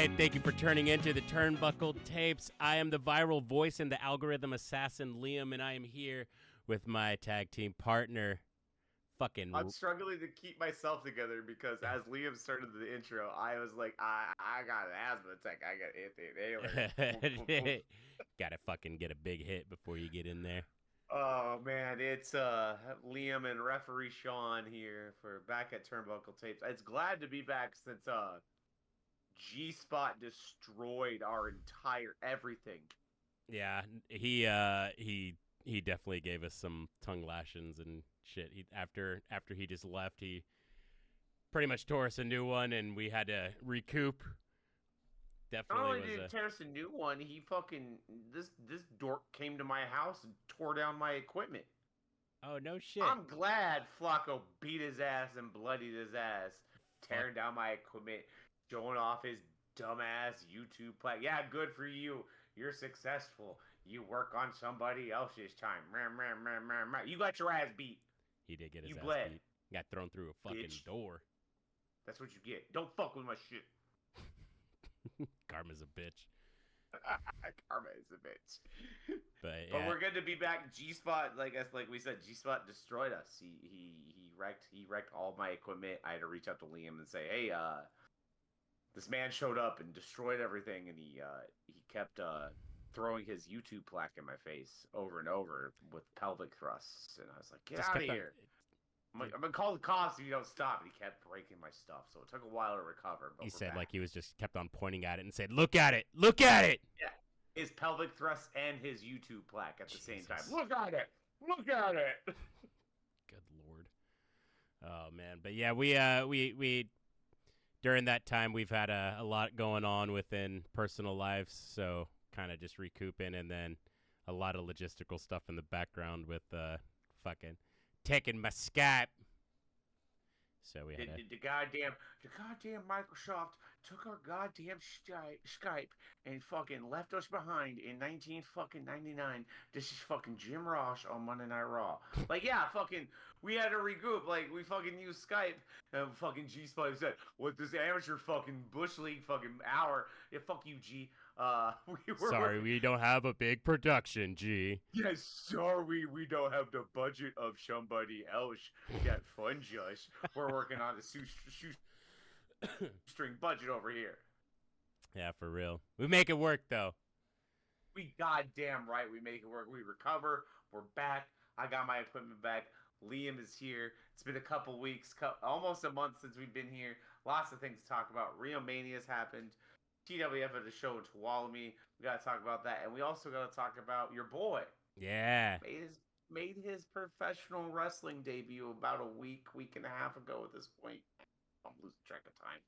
right, thank you for turning into the Turnbuckle Tapes. I am the viral voice and the algorithm assassin, Liam, and I am here with my tag team partner, I'm struggling to keep myself together because as Liam started the intro, I was like, I got an asthma attack. I got inhaler. Gotta fucking get a big hit before you get in there. Oh man, it's Liam and referee Sean here for back at Turnbuckle Tapes. It's glad to be back since G-Spot destroyed our entire everything. Yeah, he definitely gave us some tongue lashings and shit. After he just left, he pretty much tore us a new one, and we had to recoup. Definitely Not only was did he tear us a new one, he fucking this dork came to my house and tore down my equipment. Oh no shit! I'm glad Flacco beat his ass and bloodied his ass, tearing down my equipment, showing off his dumbass YouTube play. Yeah, good for you. You're successful. You work on somebody else's time. You got your ass beat. He did get his You ass bled. beat. Got thrown through a fucking Bitch. door. That's what you get. Don't fuck with my shit. Karma's a bitch. Karma is a bitch. But we're good to be back. G-Spot, like we said, G-Spot destroyed us. He wrecked all my equipment. I had to reach out to Liam and say, hey, this man showed up and destroyed everything, and he kept throwing his YouTube plaque in my face over and over with pelvic thrusts, and I was like, get out of here. I'm gonna call the cops if you don't stop. And he kept breaking my stuff, so it took a while to recover. But he said back. like he was just kept on pointing at it and said, "Look at it, look at it." Yeah, his pelvic thrust and his YouTube plaque at the same time. Look at it, look at it. Good lord. Oh man, but yeah, we during that time we've had a lot going on within personal lives, so kind of just recouping, and then a lot of logistical stuff in the background with fucking taking my Skype. So we had the goddamn Microsoft took our goddamn Skype and fucking left us behind in 1999. This is fucking Jim Ross on Monday Night Raw. Like, yeah, fucking, we had to regroup. Like, we fucking used Skype, and fucking G-Spot said, "What this amateur fucking Bush League fucking hour? Yeah, fuck you, G. Sorry, we don't have a big production, G. Yes, sorry, we don't have the budget of somebody else that funds us. We're working on a shoestring budget over here." Yeah, for real. We make it work, though. We goddamn right we make it work. We recover. We're back. I got my equipment back. Liam is here. It's been a couple weeks, almost a month since we've been here. Lots of things to talk about. WrestleMania's happened. TWF at the show in Tuolumne. We got to talk about that. And we also got to talk about your boy. Yeah. Made his professional wrestling debut about a week and a half ago at this point. I'm losing track of time.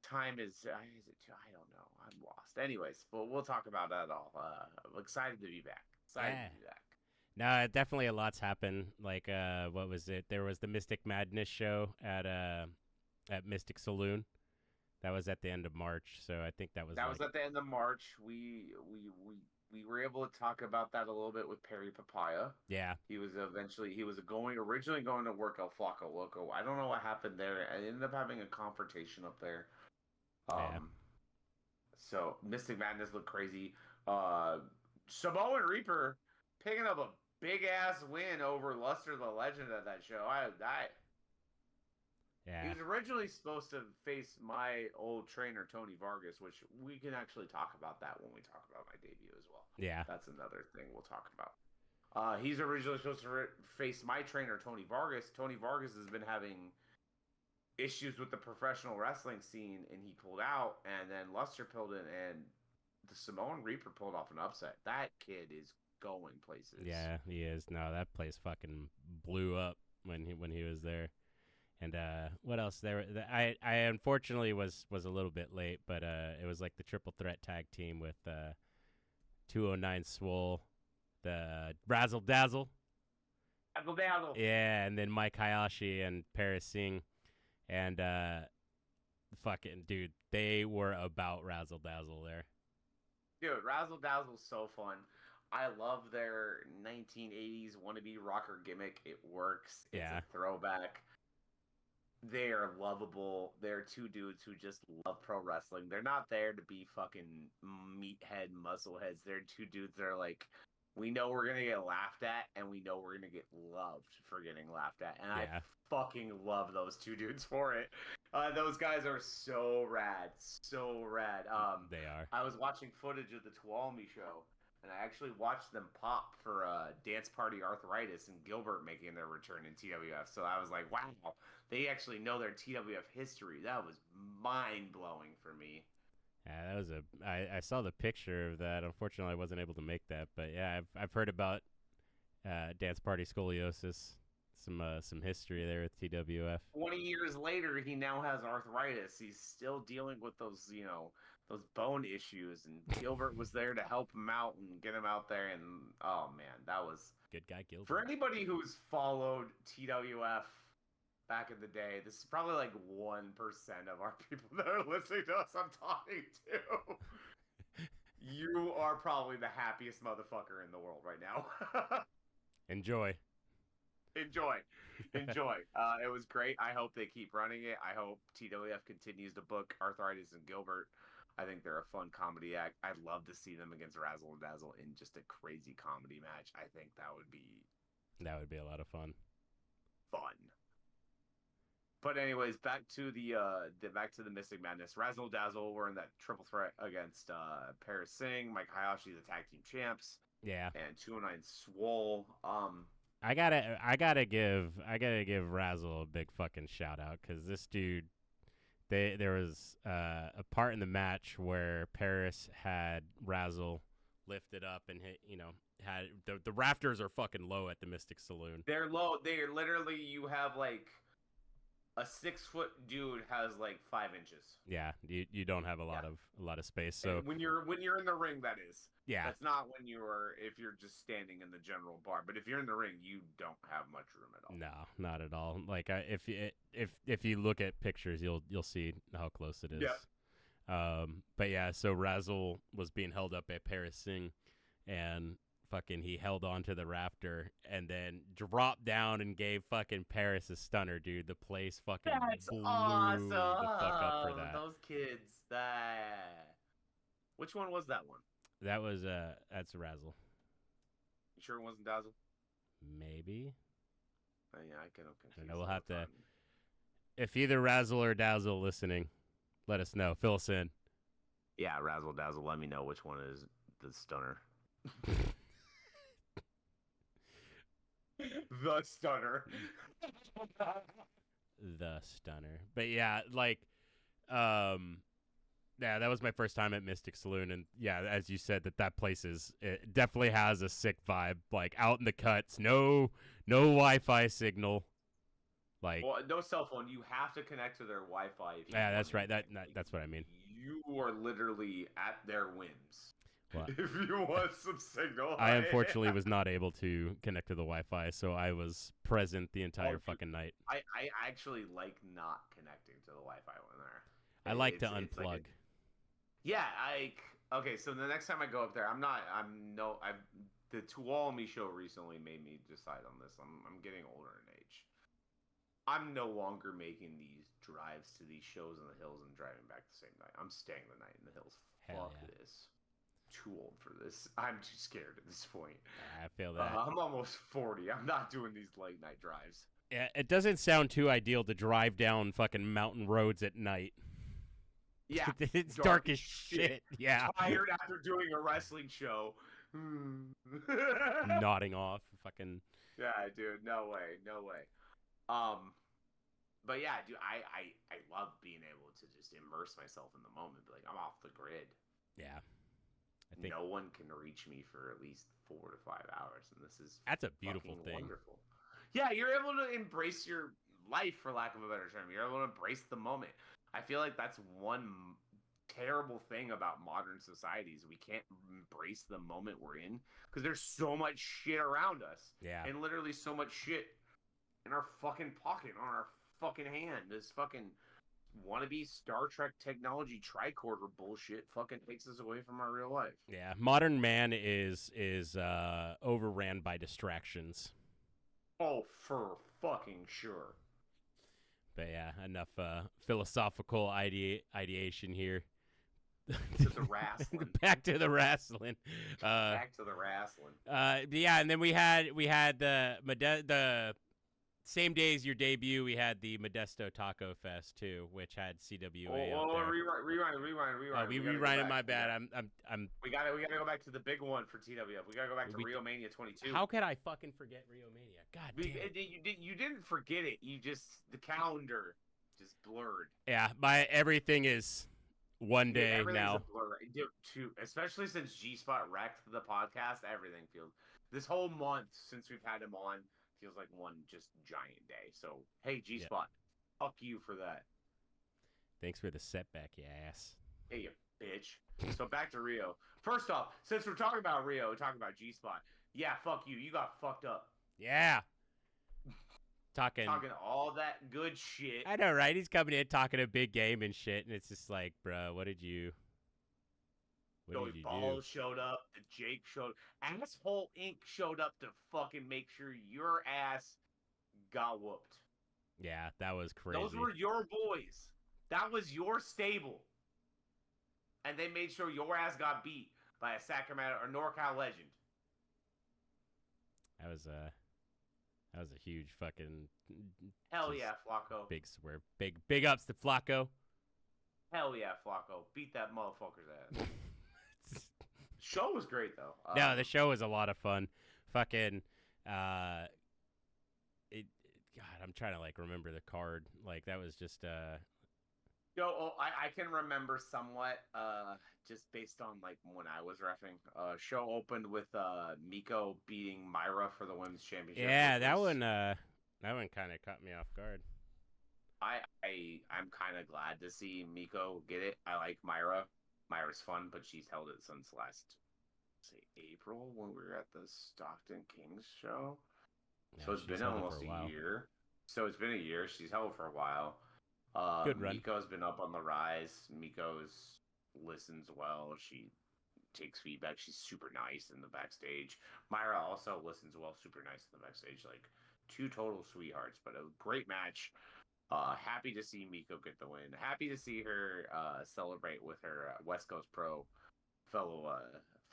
Time is it I don't know. I'm lost. Anyways, but we'll talk about that all. I'm excited to be back. To be back. No, definitely a lot's happened. Like, what was it? There was the Mystic Madness show at Mystic Saloon. That was at the end of March, so I think that was at the end of March. We were able to talk about that a little bit with Perry Papaya. Yeah. He was originally going to work El Flaco Loco. I don't know what happened there. I ended up having a confrontation up there. So Mystic Madness looked crazy. Samoan Reaper picking up a big ass win over Luster the Legend at that show. Yeah. He was originally supposed to face my old trainer, Tony Vargas, which we can actually talk about that when we talk about my debut as well. Yeah. That's another thing we'll talk about. He's originally supposed to face my trainer, Tony Vargas. Tony Vargas has been having issues with the professional wrestling scene, and he pulled out, and then Luster pulled in, and the Samoan Reaper pulled off an upset. That kid is going places. Yeah, he is. No, that place fucking blew up when he was there. And what else? I unfortunately was a little bit late, but it was like the triple threat tag team with 209 Swole, the Razzle Dazzle. Razzle Dazzle. Yeah, and then Mike Hayashi and Paris Singh. And fucking dude, they were about Razzle Dazzle there. Dude, Razzle Dazzle's so fun. I love their 1980s wannabe rocker gimmick. It works. It's a throwback. they are lovable. They're two dudes who just love pro wrestling. They're not there to be fucking meathead muscleheads. They're two dudes that are like, we know we're gonna get laughed at, and we know we're gonna get loved for getting laughed at. And Yeah. I fucking love those two dudes for it. Those guys are so rad, so rad. They are. I was watching footage of the Tuolumne show, and I actually watched them pop for Dance Party Arthritis and Gilbert making their return in TWF. So I was like, wow, they actually know their TWF history. That was mind-blowing for me. Yeah, that was I saw the picture of that. Unfortunately, I wasn't able to make that, but yeah, I've heard about Dance Party Scoliosis. Some history there with TWF. 20 years later, he now has arthritis. He's still dealing with those, those bone issues. And Gilbert was there to help him out and get him out there. And oh man, that was Good guy, Gilbert. for anybody who's followed TWF back in the day. This is probably like 1% of our people that are listening to us. I'm talking to. You are probably the happiest motherfucker in the world right now. Enjoy. Enjoy. It was great. I hope they keep running it. I hope TWF continues to book Arthritis and Gilbert. I think they're a fun comedy act. I'd love to see them against Razzle and Dazzle in just a crazy comedy match. I think that would be a lot of fun. But anyways, back to the Mystic Madness. Razzle Dazzle were in that triple threat against Paris Singh, Mike Hayashi, the tag team champs. Yeah. And 209 Swole. I gotta give Razzle a big fucking shout out because this dude, there was a part in the match where Paris had Razzle lifted up and had the rafters are fucking low at the Mystic Saloon. They're low. They're literally, you have like a 6-foot dude has like 5 inches. Yeah, you don't have a lot of space. So and when you're in the ring, that is. Yeah. That's not if you're just standing in the general bar. But if you're in the ring, you don't have much room at all. No, not at all. Like if you look at pictures, you'll see how close it is. Yeah. But yeah, so Razzle was being held up at Paris Singh, and fucking he held onto the rafter and then dropped down and gave fucking Paris a stunner, dude. The place fucking blew awesome. the fuck up for that. Those kids. Which one was that one? That was that's Razzle. You sure it wasn't Dazzle? Maybe. Yeah, I can. I don't know. We'll have to. If either Razzle or Dazzle listening, let us know. Fill us in. Yeah, Razzle Dazzle. Let me know which one is the stunner. The stunner. The stunner. But yeah, like, yeah, that was my first time at Mystic Saloon, and yeah, as you said, that place it definitely has a sick vibe. Like out in the cuts, no Wi-Fi signal. Like, well, no cell phone. You have to connect to their Wi-Fi. Yeah, that's right. That's what I mean. You are literally at their whims. Well, if you want some signal. I unfortunately was not able to connect to the Wi-Fi, so I was present the entire fucking night. I actually like not connecting to the Wi-Fi when there. I like to unplug. Okay, so the next time I go up there, the Tuolumne show recently made me decide on this. I'm getting older in age. I'm no longer making these drives to these shows in the hills and driving back the same night. I'm staying the night in the hills. Hell Fuck yeah. This. Too old for this. I'm too scared at this point. I feel that. I'm almost 40. I'm not doing these late night drives. Yeah, it doesn't sound too ideal to drive down fucking mountain roads at night. Yeah. It's dark as shit. Yeah. Tired after doing a wrestling show. Nodding off. Fucking. Yeah, dude. No way. But yeah, dude, I love being able to just immerse myself in the moment. Be like, I'm off the grid. Yeah. I think no one can reach me for at least 4 to 5 hours, and that's a beautiful thing. Wonderful. Yeah, you're able to embrace your life, for lack of a better term. You're able to embrace the moment. I feel like that's one terrible thing about modern societies. We can't embrace the moment we're in because there's so much shit around us. Yeah. And literally so much shit in our fucking pocket, on our fucking hand. This fucking wannabe Star Trek technology tricorder bullshit fucking takes us away from our real life. Yeah, modern man is overran by distractions. Oh, for fucking sure. But yeah, enough philosophical ideation here. To the wrestling. Back to the wrestling. Back to the wrestling. Yeah, and then we had the same day as your debut, we had the Modesto Taco Fest too, which had CWA up there. Rewind. Oh, we rewinded. My bad. We gotta go back to the big one for TWF. We gotta go back to Rio Mania 22. How could I fucking forget Rio Mania? God damn. You didn't forget it. You just the calendar just blurred. Yeah, everything is one day now. A blur. Dude, especially since G-Spot wrecked the podcast, everything feels. This whole month since we've had him on feels like one just giant day. So hey, G-Spot, fuck you for that. Thanks for the setback, you ass. Hey, you bitch. So back to Rio. First off, since we're talking about Rio, talking about G-Spot, yeah, fuck you. You got fucked up. Yeah. Talking all that good shit. I know, right? He's coming in talking a big game and shit, and it's just like, bro, what did you do? Balls showed up. The Jake showed. Asshole Inc. showed up to fucking make sure your ass got whooped. Yeah, that was crazy. Those were your boys. That was your stable. And they made sure your ass got beat by a Sacramento or NorCal legend. That was a huge fucking. Hell yeah, Flacco. Big swerve. Big ups to Flacco. Hell yeah, Flacco. Beat that motherfucker's ass. Show was great though. No, the show was a lot of fun. Fucking God, I'm trying to like remember the card. Like that was just I can remember somewhat just based on like when I was reffing. Show opened with Miko beating Myra for the women's championship. Yeah, that one kind of caught me off guard. I'm kind of glad to see Miko get it. I like Myra. Myra's fun, but she's held it since last April when we were at the Stockton Kings show. Yeah, so it's been almost a year. So it's been a year. She's held for a while. Good run. Miko's been up on the rise. Miko's listens well. She takes feedback. She's super nice in the backstage. Myra also listens well, super nice in the backstage. Like two total sweethearts, but a great match. Happy to see Miko get the win. Happy to see her celebrate with her West Coast Pro fellow.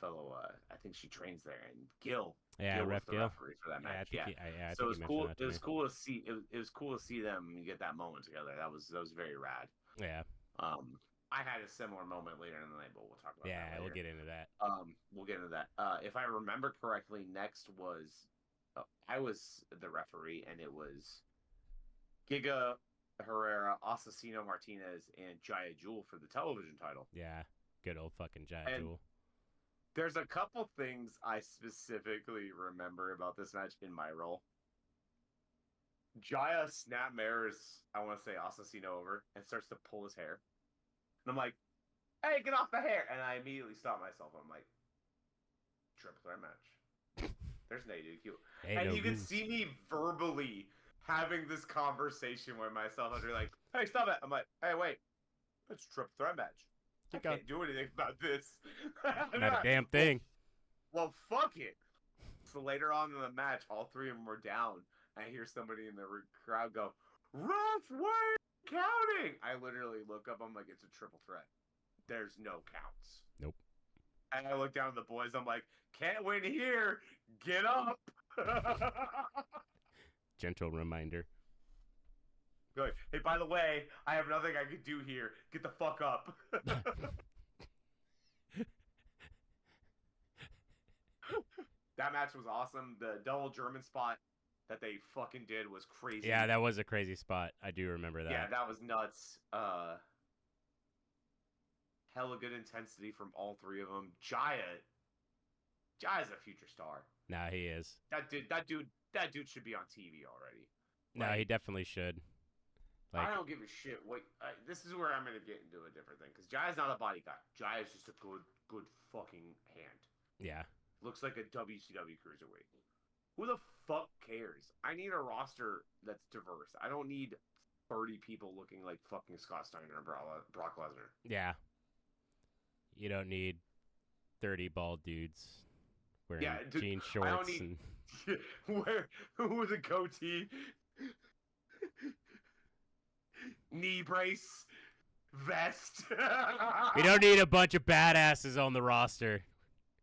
I think she trains there, and Gil. Yeah, Gil was the referee for that match. I so think it was cool. It was cool to see. It was cool to see them get that moment together. That was very rad. Yeah. I had a similar moment later in the night, but we'll talk about that. Yeah, we'll get into that. We'll get into that. If I remember correctly, next was I was the referee, and it was Giga Herrera, Asesino Martinez, and Jaya Jewel for the television title. Yeah, good old fucking Jaya Jewel. There's a couple things I specifically remember about this match in my role. Jaya snap mirrors, I want to say Asesino over, and starts to pull his hair. And I'm like, hey, get off the hair! And I immediately stop myself. I'm like, triple threat match. There's no DQ. And you can see me verbally having this conversation with myself. I'd be like, hey, stop it. I'm like, hey, wait. It's a triple threat match. I can't do anything about this. Not a damn thing. Well, fuck it. So later on in the match, all three of them were down. I hear somebody in the crowd go, ref, why are you counting? I literally look up. I'm like, it's a triple threat. There's no counts. Nope. And I look down at the boys. I'm like, can't win here. Get up. Gentle reminder. Good. Hey, by the way, I have nothing I could do here. Get the fuck up. That match was awesome. The double German spot that they fucking did was crazy. Yeah, that was a crazy spot. I do remember that. Yeah, that was nuts. Hella good intensity from all three of them. Jaya's a future star. Nah, he is. That dude should be on TV already. No, he definitely should. Like, I don't give a shit. Wait, this is where I'm gonna get into a different thing because Jaya's not a body guy. Jaya's just a good fucking hand. Yeah. Looks like a WCW cruiserweight. Who the fuck cares? I need a roster that's diverse. I don't need 30 people looking like fucking Scott Steiner and Brock Lesnar. Yeah. You don't need 30 bald dudes wearing jean shorts. I don't need with a goatee. knee brace, vest. We don't need a bunch of badasses on the roster.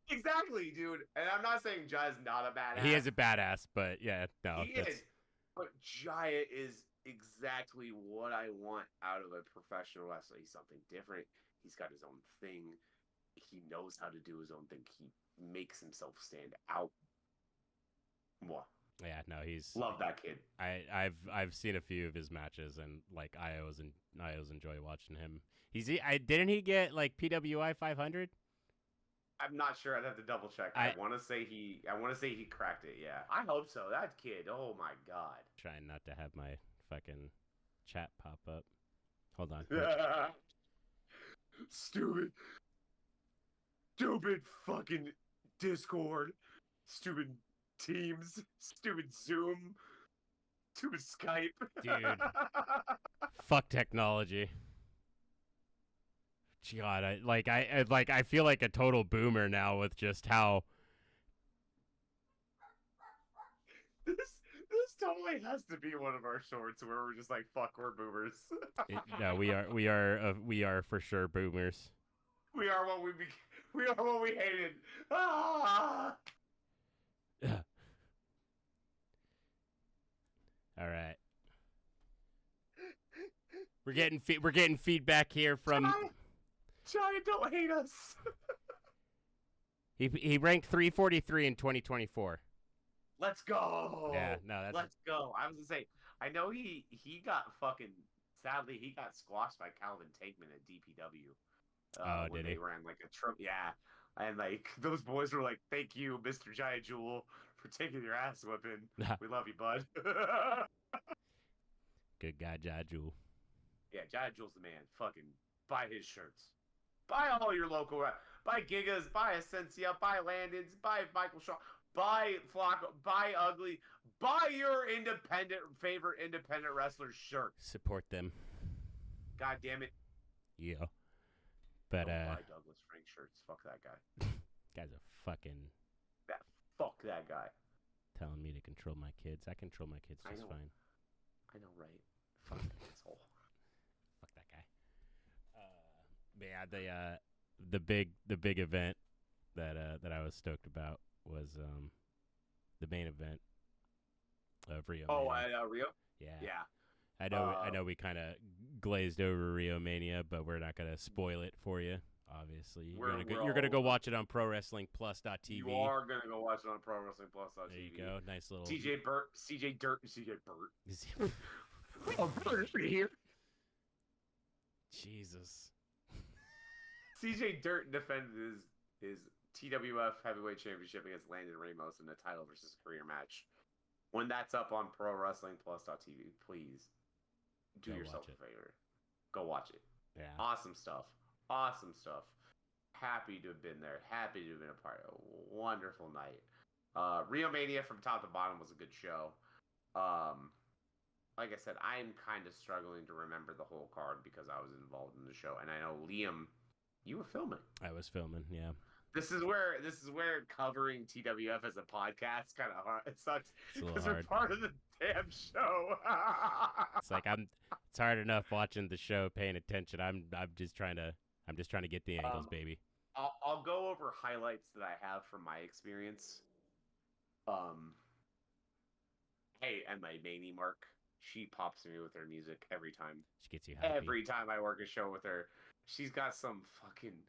Exactly, dude. And I'm not saying Jaya's not a badass. He is a badass, but yeah, no. He is. But Jaya is exactly what I want out of a professional wrestler. He's something different. He's got his own thing. He knows how to do his own thing. He makes himself stand out. What? Yeah, no, he's love that kid. I've seen a few of his matches, and like I always enjoy watching him. Didn't he get like PWI 500? I'm not sure. I'd have to double check. I want to say he cracked it. Yeah, I hope so. That kid. Oh my god. Trying not to have my fucking chat pop up. Hold on. Stupid fucking Discord. Stupid Teams. Stupid Zoom. Stupid Skype. Dude. Fuck technology. God, I feel like a total boomer now with just how this totally has to be one of our shorts where we're just like, fuck, we're boomers. No, we are for sure boomers. We are what we hated. Ah! All right. We're getting feedback here from Jaya, don't hate us. He ranked 343 in 2024. Let's go. Yeah, no, let's go. I was gonna say, I know he got fucking. Sadly, he got squashed by Calvin Tankman at DPW. When they ran like a trip. Yeah, and like those boys were like, "Thank you, Mr. Jaya Jewel, for taking your ass whipping. We love you, bud." Good guy, Jaya Jewel. Yeah, Jaya Jewel's the man. Fucking buy his shirts. Buy all your local. Buy Gigas. Buy Essentia. Buy Landon's. Buy Michael Shaw. Buy Flacco. Buy Ugly. Buy your favorite independent wrestler shirt. Support them. God damn it. Yeah. But don't buy Douglas Frank shirts. Fuck that guy. Guy's a fucking. Fuck that guy. Telling me to control my kids. I control my kids just fine. I know, right? Fuck that asshole. Fuck that guy. But yeah, the big event that I was stoked about was the main event of Rio. Oh, Rio? Yeah. Yeah. I know we kind of glazed over Rio Mania, but we're not gonna spoil it for you. Obviously, you're gonna go watch it on ProWrestlingPlus.tv. You are gonna go watch it on ProWrestlingPlus.tv. There you go, nice little CJ Burt. Oh, Burt here. Jesus. CJ Dirt defended his TWF Heavyweight Championship against Landon Ramos in a title versus career match. When that's up on ProWrestlingPlus.tv, please do yourself a favor. Go watch it. Yeah. Awesome stuff. Awesome stuff. Happy to have been there. Happy to have been a part of a wonderful night. Rio Mania from top to bottom was a good show. Like I said, I'm kind of struggling to remember the whole card because I was involved in the show, and I know Liam, you were filming. I was filming, yeah. This is where covering TWF as a podcast kind of hard. It sucks because we're part of the damn show. It's like it's hard enough watching the show, paying attention. I'm just trying to get the angles, baby. I'll go over highlights that I have from my experience. Hey, and my Maney Mark, she pops me with her music every time. She gets you happy. Every time I work a show with her, she's got some fucking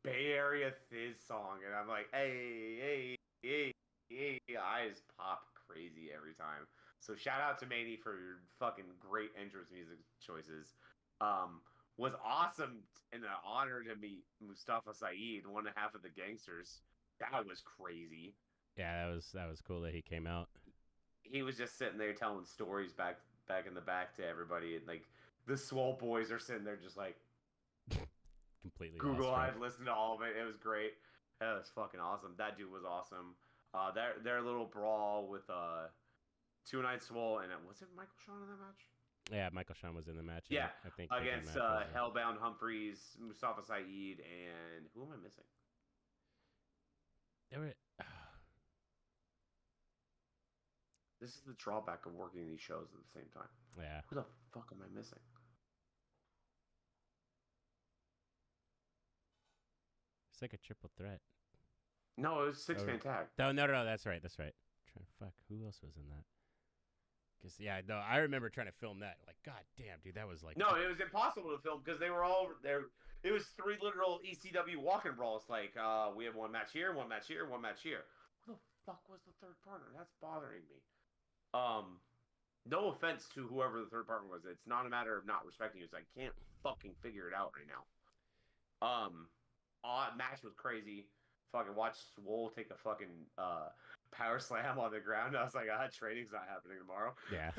Bay Area Fizz song, and I'm like, hey, I just pop crazy every time. So shout out to Maney for your fucking great entrance music choices. Was awesome and an honor to meet Mustafa Saeed, one half of the Gangsters. That was crazy. Yeah, that was cool that he came out. He was just sitting there telling stories back in the back to everybody, and like the Swole boys are sitting there just like completely Google I've listened to all of it. It was great. That was fucking awesome. That dude was awesome. Their little brawl with 2 Night Swole, and was it Michael Shawn in that match? Yeah, Michael Shawn was in the match. Yeah, I think against Hellbound Humphreys, Mustafa Saeed, and who am I missing? There were. This is the drawback of working these shows at the same time. Yeah. Who the fuck am I missing? It's like a triple threat. No, it was six-man tag. No, that's right. Fuck, who else was in that? Because no, I remember trying to film that. Like, god damn, dude, that was like. No, it was impossible to film because they were all there. It was 3 literal ECW walk-in brawls. Like, we have one match here, one match here, one match here. Who the fuck was the third partner? That's bothering me. No offense to whoever the third partner was. It's not a matter of not respecting you. It's I can't fucking figure it out right now. Match was crazy. Fucking watch Swole take a fucking power slam on the ground. I was like, training's not happening tomorrow. Yeah.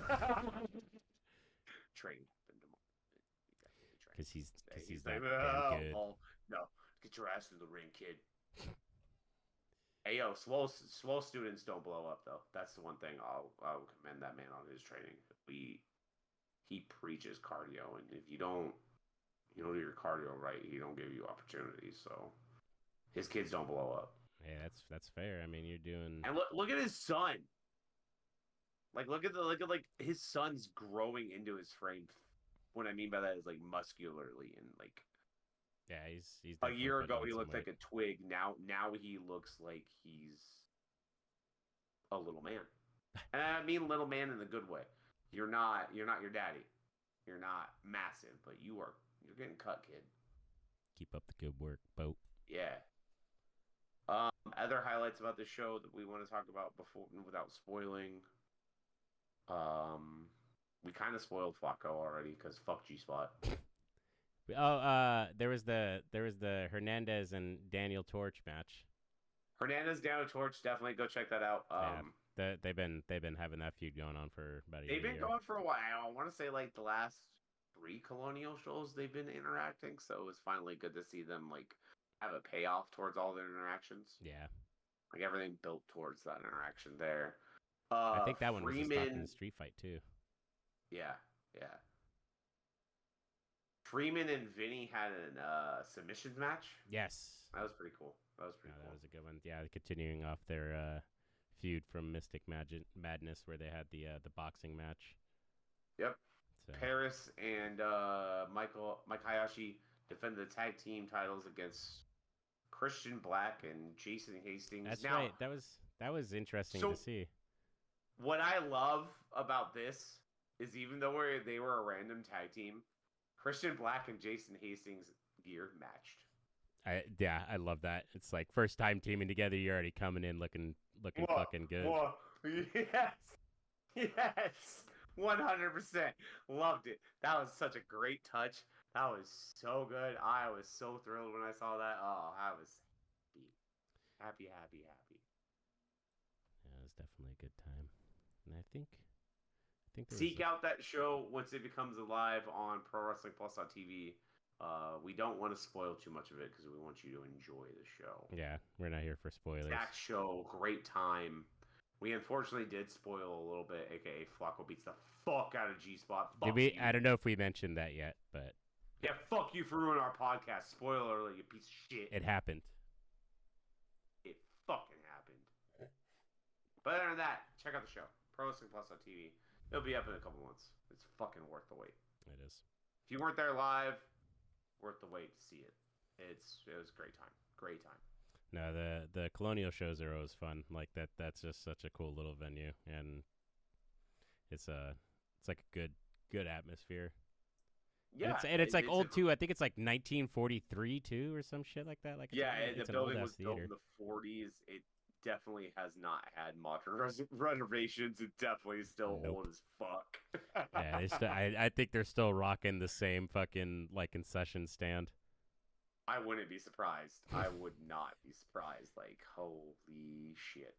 Training happened tomorrow. Because he's like, that damn good. Oh, no, get your ass in the ring, kid. Hey, yo, Swole students don't blow up, though. That's the one thing I'll commend that man on his training. He preaches cardio, and if you don't do your cardio right, he don't give you opportunities, so his kids don't blow up. Yeah, that's fair. I mean, you're doing. And look at his son. Like, look at his son's growing into his frame. What I mean by that is like muscularly and like. Yeah, he's a year ago he looked like a twig. Now he looks like he's a little man. And I mean little man in the good way. You're not your daddy. You're not massive, but you're getting cut, kid. Keep up the good work, Boat. Yeah. Other highlights about the show that we want to talk about before without spoiling. We kind of spoiled Flacco already because fuck G-Spot. Oh, there was the Hernandez and Daniel Torch match. Hernandez Daniel Torch, definitely go check that out. They've been having that feud going on for about a year. They've been going for a while. I want to say like the last 3 Colonial shows they've been interacting, so it was finally good to see them like have a payoff towards all their interactions. Yeah, like everything built towards that interaction there. I think that one Freeman, was stopped in the street fight too. Yeah. Freeman and Vinny had a submissions match. Yes, that was pretty cool. That was a good one. Yeah, continuing off their feud from Mystic Madness, where they had the boxing match. Yep. So. Paris and Mike Hayashi defended the tag team titles against Christian Black and Jason Hastings. That's right. That was interesting to see. What I love about this is even though they were a random tag team, Christian Black and Jason Hastings gear matched. I love that. It's like first time teaming together. You're already coming in looking fucking good. Whoa. Yes, 100%. Loved it. That was such a great touch. That was so good. I was so thrilled when I saw that. Oh, I was happy. Yeah, it was definitely a good time. And I think seek out that show once it becomes alive on Pro Wrestling Plus on TV. We don't want to spoil too much of it because we want you to enjoy the show. Yeah, we're not here for spoilers. That show, great time. We unfortunately did spoil a little bit, aka Flacco beats the fuck out of G-Spot. Did we? I don't know if we mentioned that yet, but yeah, fuck you for ruining our podcast. Spoiler alert, you piece of shit. It happened. It fucking happened. But other than that, check out the show. Pro Wrestling Plus on TV. It'll be up in a couple months. It's fucking worth the wait. It is. If you weren't there live, worth the wait to see it. It was a great time. Great time. No, the Colonial shows are always fun. Like that's just such a cool little venue, and it's like a good atmosphere. Yeah, and it's like old too. I think it's like 1943 too, or some shit like that. Like the building was built in the 40s. It definitely has not had modern renovations. It definitely is still old as fuck. Yeah, I think they're still rocking the same fucking like concession stand. I wouldn't be surprised. I would not be surprised. Like, holy shit.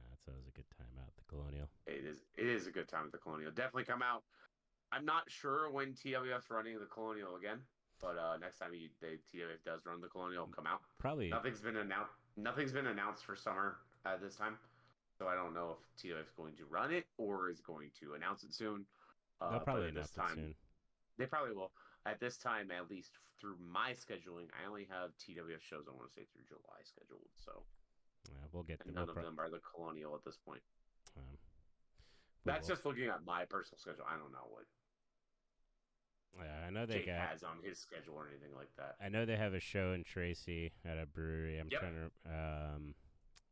That's always a good time out at the Colonial. It is a good time at the Colonial. Definitely come out. I'm not sure when TWF's running the Colonial again, but next time TWF does run the Colonial, come out. Probably. Nothing's been announced for summer at this time, so I don't know if TWF is going to run it or is going to announce it soon. They'll probably announce it soon. They probably will. At this time, at least through my scheduling, I only have TWF shows I want to say through July scheduled. So we'll get none of them are the Colonial at this point. That's just looking at my personal schedule. I don't know what. Yeah, I know they Jake got. has on his schedule or anything like that. I know they have a show in Tracy at a brewery. I'm Yep. trying to.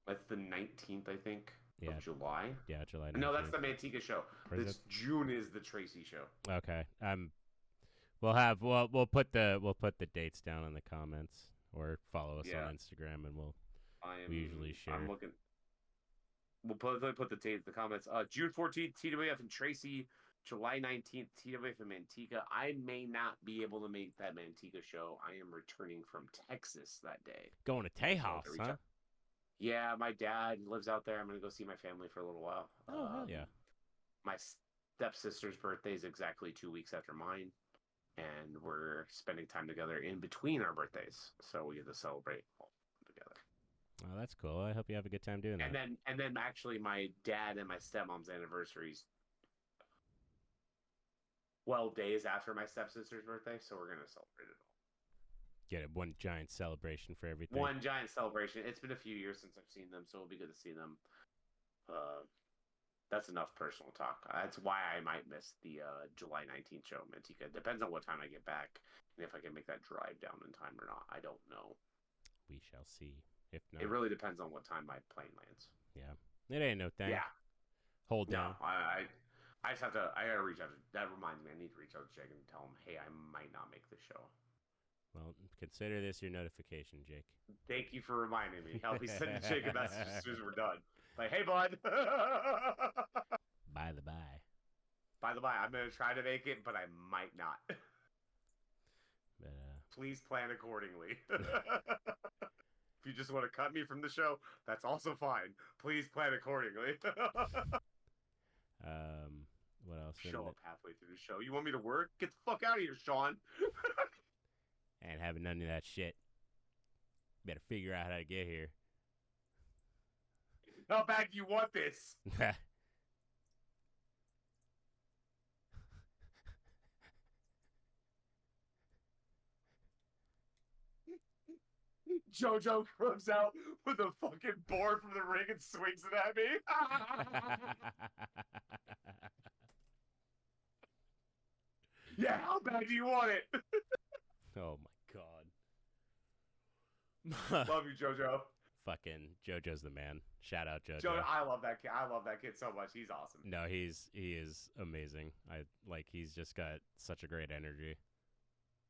That's the 19th, I think, Yeah. of July. Yeah, July 19th. No, that's the Manteca show. This June is the Tracy show. Okay. We'll put the dates down in the comments or follow us on Instagram, and we usually share. I'm looking. We'll put the comments. June 14th, TWF in Tracy. July 19th, TWF in Manteca. I may not be able to make that Manteca show. I am returning from Texas that day. Going to Tejas, huh? Yeah, my dad lives out there. I'm going to go see my family for a little while. Oh, hell yeah. My stepsister's birthday is exactly 2 weeks after mine, and we're spending time together in between our birthdays, so we get to celebrate all together. Oh, that's cool. I hope you have a good time doing that. And then actually my dad and my stepmom's anniversaries 12 days after my stepsister's birthday, so we're going to celebrate it all. Get it, one giant celebration for everything. One giant celebration. It's been a few years since I've seen them, so it'll be good to see them. That's enough personal talk. That's why I might miss the July 19th show in Manteca. Depends on what time I get back and if I can make that drive down in time or not. I don't know. We shall see. If not, it really depends on what time my plane lands. Yeah, it ain't no thing. Yeah, hold down. No, I just have to. I gotta reach out. That reminds me. I need to reach out to Jake and tell him, hey, I might not make the show. Well, consider this your notification, Jake. Thank you for reminding me. I'll be sending Jake a message as soon as we're done. Like, hey, bud. By the by. By the by, I'm going to try to make it, but I might not. But, please plan accordingly. If you just want to cut me from the show, that's also fine. Please plan accordingly. What else? Show up halfway through the show. You want me to work? Get the fuck out of here, Sean. Ain't having none of that shit. Better figure out how to get here. How bad do you want this? JoJo comes out with a fucking board from the ring and swings it at me. Yeah, how bad do you want it? Oh my god. Love you, JoJo. Fucking JoJo's the man. Shout out JoJo. I love that kid. I love that kid so much. He's awesome. No, he is amazing. He's just got such a great energy.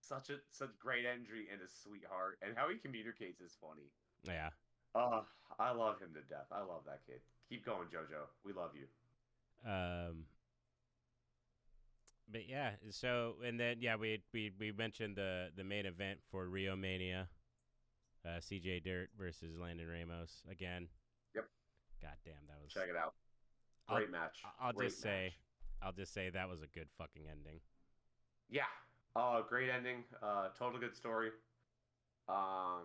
Such great energy and a sweetheart, and how he communicates is funny. Yeah. I love him to death. I love that kid. Keep going, JoJo. We love you. But yeah, so and then we mentioned the main event for Rio Mania, CJ Dirt versus Landon Ramos again. Yep. God damn, that was. Check it out. Great match. I'll just say that was a good fucking ending. Yeah. Great ending. Total good story. Yeah.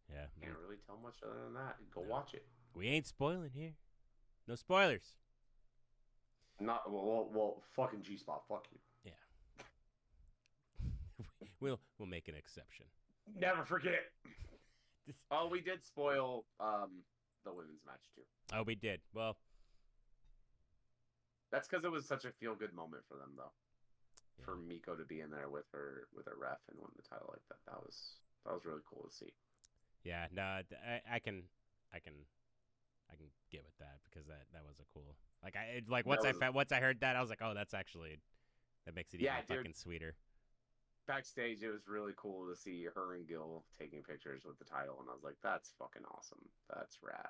Yeah. Can't really tell much other than that. Go watch it. We ain't spoiling here. No spoilers. Not well. Fucking G-Spot. Fuck you. Yeah. we'll make an exception. Never forget. Oh, we did spoil the women's match too. Oh, we did. Well, that's because it was such a feel-good moment for them, though. Yeah. For Miko to be in there with her ref and win the title like that. That was really cool to see. Yeah, no, I can get with that because that was a cool. Once I heard that, I was like, oh, that makes it even fucking sweeter. Backstage, it was really cool to see her and Gil taking pictures with the title, and I was like, that's fucking awesome. That's rad.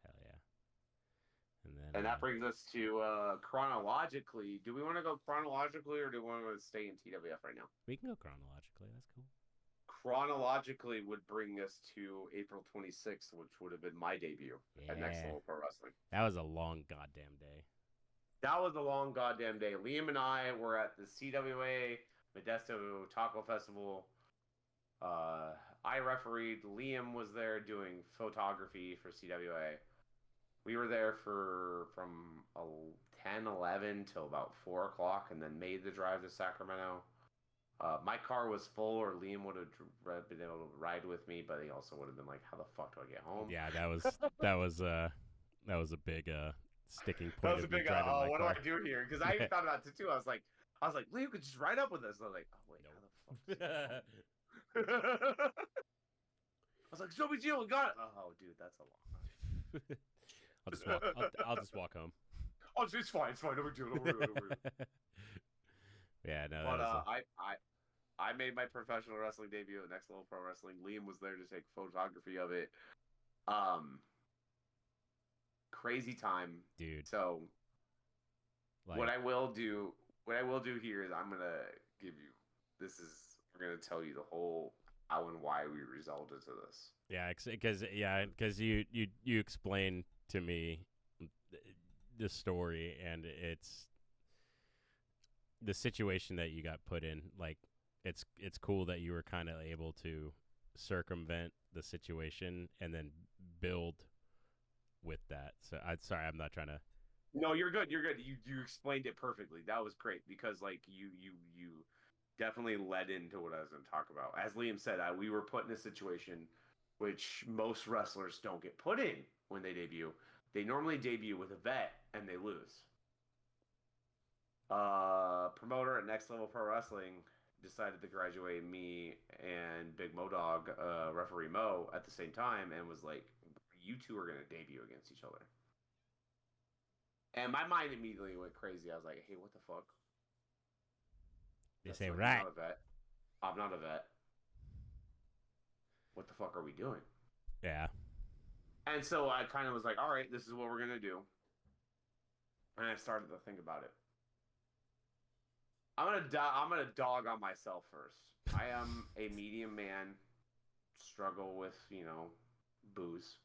Hell yeah. And that brings us to chronologically. Do we want to go chronologically, or do we want to stay in TWF right now? We can go chronologically. That's cool. Chronologically would bring us to April 26th, which would have been my debut at Next Level Pro Wrestling. That was a long goddamn day. That was a long goddamn day. Liam and I were at the CWA Modesto Taco Festival. I refereed. Liam was there doing photography for CWA. We were there from 10:11 till about 4 o'clock, and then made the drive to Sacramento. My car was full, or Liam would have been able to ride with me, but he also would have been like, "How the fuck do I get home?" Yeah, that was a big sticking That point was a of me big, driving my what car. do I do here? Because I even thought about it too. I was like, Liam could just ride up with us. I was like, oh wait, Nope. how the fuck? I was like, so big deal, we got it. Oh, dude, that's a long ride. I'll just walk. I'll just walk home. Oh, it's fine. No big deal. Don't worry. Yeah, no. But That was I made my professional wrestling debut at Next Level Pro Wrestling. Liam was there to take photography of it. Crazy time, dude. So, like, what I will do here is we're gonna tell you the whole how and why we resulted to this. Yeah, because you explained to me the story, and it's the situation that you got put in. Like, it's cool that you were kind of able to circumvent the situation and then build with that. So I'm not trying to. No, you're good. You explained it perfectly. That was great because like you definitely led into what I was going to talk about. As Liam said, we were put in a situation which most wrestlers don't get put in when they debut. They normally debut with a vet and they lose. Promoter at Next Level Pro Wrestling decided to graduate me and Big Mo Dog, referee Mo, at the same time, and was like, you two are going to debut against each other. And my mind immediately went crazy. I was like, hey, what the fuck? They say, right. I'm not a vet. What the fuck are we doing? Yeah. And so I kind of was like, all right, this is what we're going to do. And I started to think about it. I'm gonna dog on myself first. I am a medium man, struggle with, booze.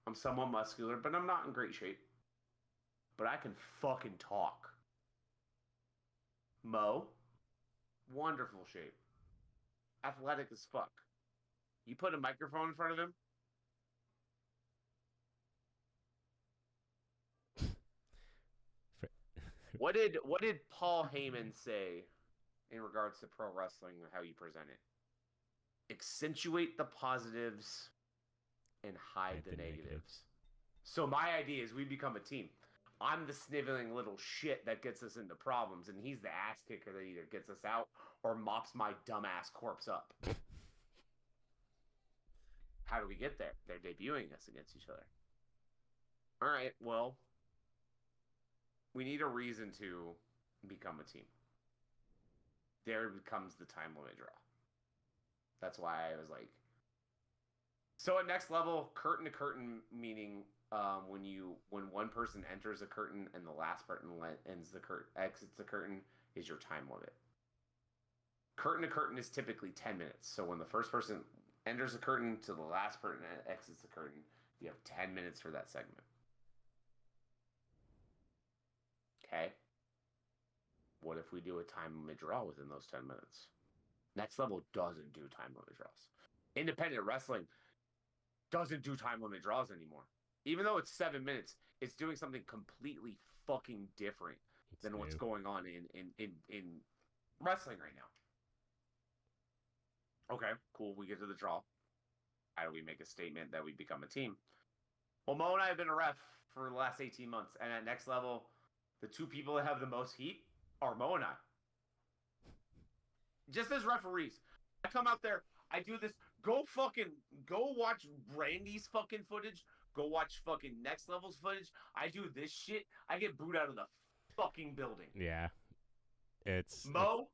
I'm somewhat muscular, but I'm not in great shape. But I can fucking talk. Mo, wonderful shape. Athletic as fuck. You put a microphone in front of him, What did Paul Heyman say in regards to pro wrestling and how you present it? Accentuate the positives and hide the negatives. So my idea is we become a team. I'm the sniveling little shit that gets us into problems, and he's the ass kicker that either gets us out or mops my dumbass corpse up. How do we get there? They're debuting us against each other. All right, well, we need a reason to become a team. There becomes the time limit draw. That's why I was like... So at Next Level, curtain to curtain, meaning when one person enters a curtain and the last person exits the curtain, is your time limit. Curtain to curtain is typically 10 minutes. So when the first person enters the curtain to the last person exits the curtain, you have 10 minutes for that segment. Okay. What if we do a time limit draw within those 10 minutes? Next Level doesn't do time limit draws. Independent wrestling doesn't do time limit draws anymore. Even though it's 7 minutes, it's doing something completely fucking different than what's going on in wrestling right now. Okay, cool. We get to the draw. How do we make a statement that we become a team? Well, Mo and I have been a ref for the last 18 months, and at Next Level, the two people that have the most heat are Mo and I. Just as referees. I come out there, I do this. Go watch Randy's fucking footage. Go watch fucking Next Level's footage. I do this shit. I get booed out of the fucking building. Yeah. Mo,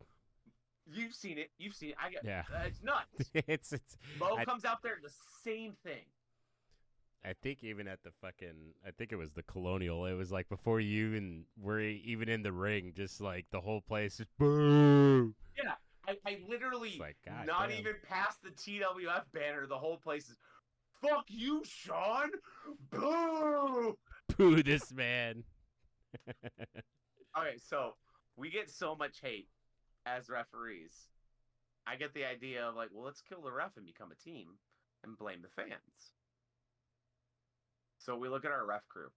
you've seen it. Yeah. It's nuts. it's Mo comes out there, the same thing. I think even at I think it was the Colonial. It was like before you even were even in the ring, just like the whole place is boo. Yeah, I literally like, not even past the TWF banner. The whole place is, fuck you, Sean. Boo. Boo this man. Okay, so we get so much hate as referees. I get the idea of like, well, let's kill the ref and become a team and blame the fans. So we look at our ref crew.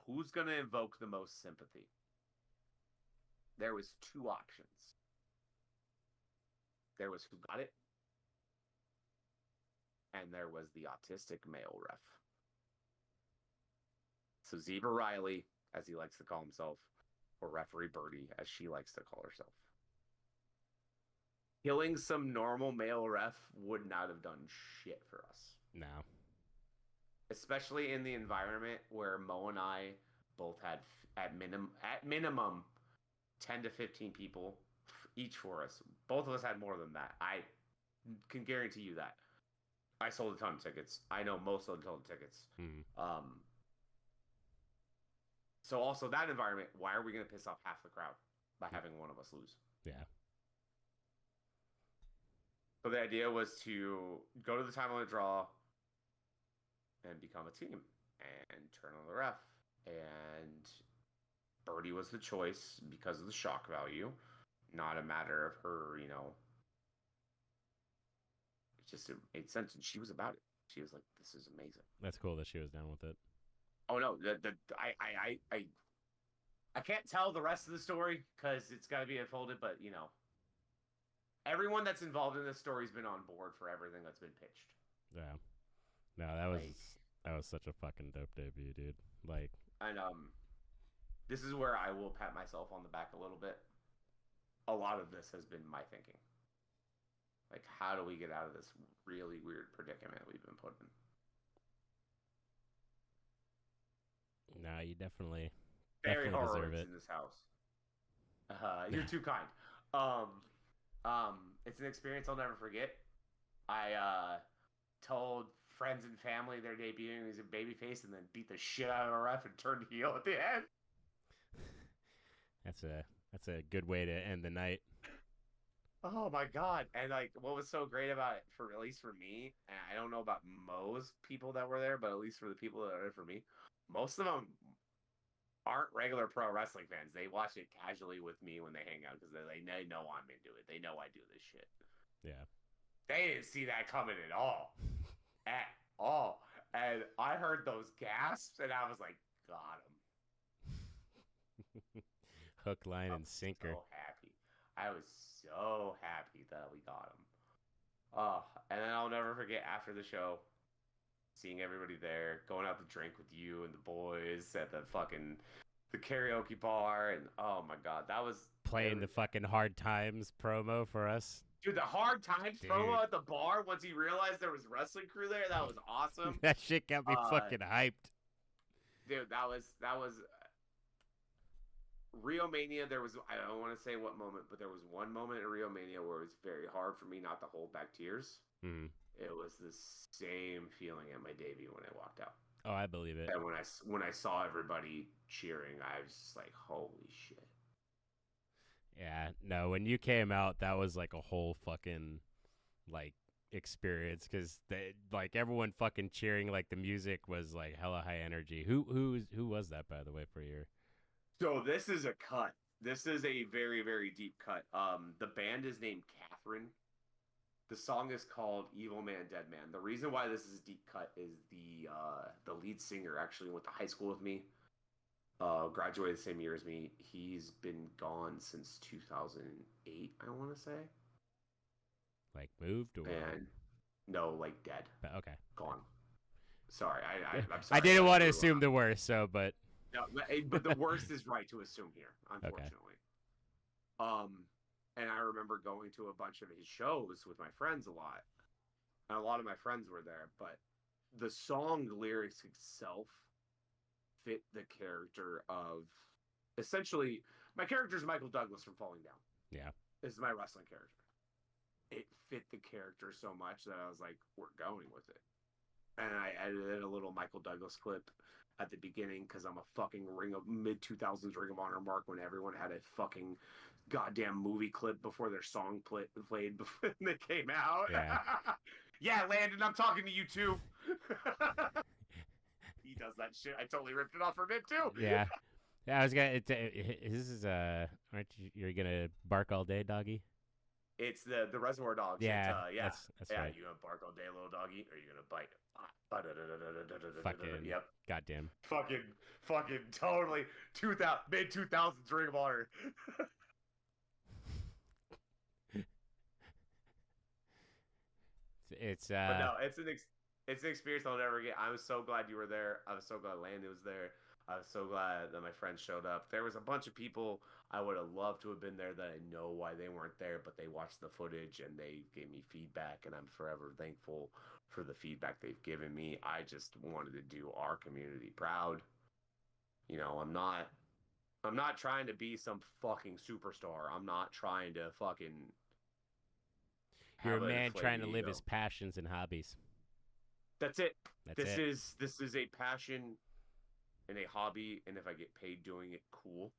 Who's going to invoke the most sympathy? There was two options. There was who got it, and there was the autistic male ref. So Zebra Riley, as he likes to call himself, or Referee Birdie, as she likes to call herself. Killing some normal male ref would not have done shit for us. No. Especially in the environment where Mo and I both had at minimum 10 to 15 people each for us. Both of us had more than that. I can guarantee you that. I sold a ton of tickets. I know Mo sold a ton of tickets. So also that environment, why are we going to piss off half the crowd by having one of us lose? Yeah. So the idea was to go to the time limit draw and become a team and turn on the ref. And Birdie was the choice because of the shock value, not a matter of her, it made sense. And she was about it. She was like, this is amazing. That's cool that she was down with it. Oh no, I can't tell the rest of the story because it's got to be unfolded, but everyone that's involved in this story has been on board for everything that's been pitched. Yeah. No, that was such a fucking dope debut, dude. Like, and this is where I will pat myself on the back a little bit. A lot of this has been my thinking. Like, how do we get out of this really weird predicament we've been put in? No, you definitely Barry deserve Horowitz it in this house. You're too kind. It's an experience I'll never forget. I told friends and family they're debuting as a babyface and then beat the shit out of a ref and turned heel at the end. That's a good way to end the night. Oh my god! And like, what was so great about it, at least for me, and I don't know about Mo's people that were there, but at least for the people that are there for me, most of them aren't regular pro wrestling fans. They watch it casually with me when they hang out because they know I'm into it. They know I do this shit. Yeah. They didn't see that coming at all. At all. And I heard those gasps, and I was like, got him. Hook, line, and sinker. So happy. I was so happy that we got him. Oh, and then I'll never forget after the show, seeing everybody there, going out to drink with you and the boys at the karaoke bar, and oh my god, that was playing the fucking Hard Times promo for us. Dude, the Hard Times promo at the bar, once he realized there was wrestling crew there, that was awesome. That shit got me fucking hyped. Dude, that was Rio Mania. There was, I don't want to say what moment, but there was one moment in Rio Mania where it was very hard for me not to hold back tears. Mm-hmm. It was the same feeling at my debut when I walked out. Oh, I believe it. And when I saw everybody cheering, I was just like, holy shit. Yeah, no, when you came out, that was like a whole fucking like experience because like everyone fucking cheering, like the music was like hella high energy. Who was that, by the way, for your? So this is a cut. This is a very, very deep cut. The band is named Catherine. The song is called Evil Man, Dead Man. The reason why this is a deep cut is the lead singer actually went to high school with me. Graduated the same year as me. He's been gone since 2008, I want to say. Like moved or? And no, like dead. Okay. Gone. Sorry, I'm sorry. I didn't want to assume the worst, so but. No, but the worst is right to assume here, unfortunately. Okay. And I remember going to a bunch of his shows with my friends a lot. And a lot of my friends were there, but the song lyrics itself fit the character of, essentially, my character is Michael Douglas from Falling Down. Yeah. This is my wrestling character. It fit the character so much that I was like, we're going with it. And I edited a little Michael Douglas clip at the beginning because I'm a fucking mid-2000s Ring of Honor mark when everyone had a fucking goddamn movie clip before their song played before they came out. Yeah. Yeah, Landon, I'm talking to you too. He does that shit. I totally ripped it off from him too. Yeah. Yeah, I was gonna. This is aren't you're gonna bark all day, doggy? It's the Reservoir Dogs. Yeah, yeah. That's right. You gonna bark all day, little doggy, or you gonna bite? Fucking. Yep. Goddamn. Fucking totally. Mid-2000s Ring of Honor. It's But no, it's an experience I'll never get. I was so glad you were there. I was so glad Landon was there. I was so glad that my friends showed up. There was a bunch of people I would have loved to have been there that I know why they weren't there, but they watched the footage and they gave me feedback, and I'm forever thankful for the feedback they've given me. I just wanted to do our community proud. I'm not trying to be some fucking superstar. I'm not trying to fucking You're a have an man trying inflated to live ego. his passions and hobbies. That's it. That's This it. is a passion and a hobby, and if I get paid doing it, cool.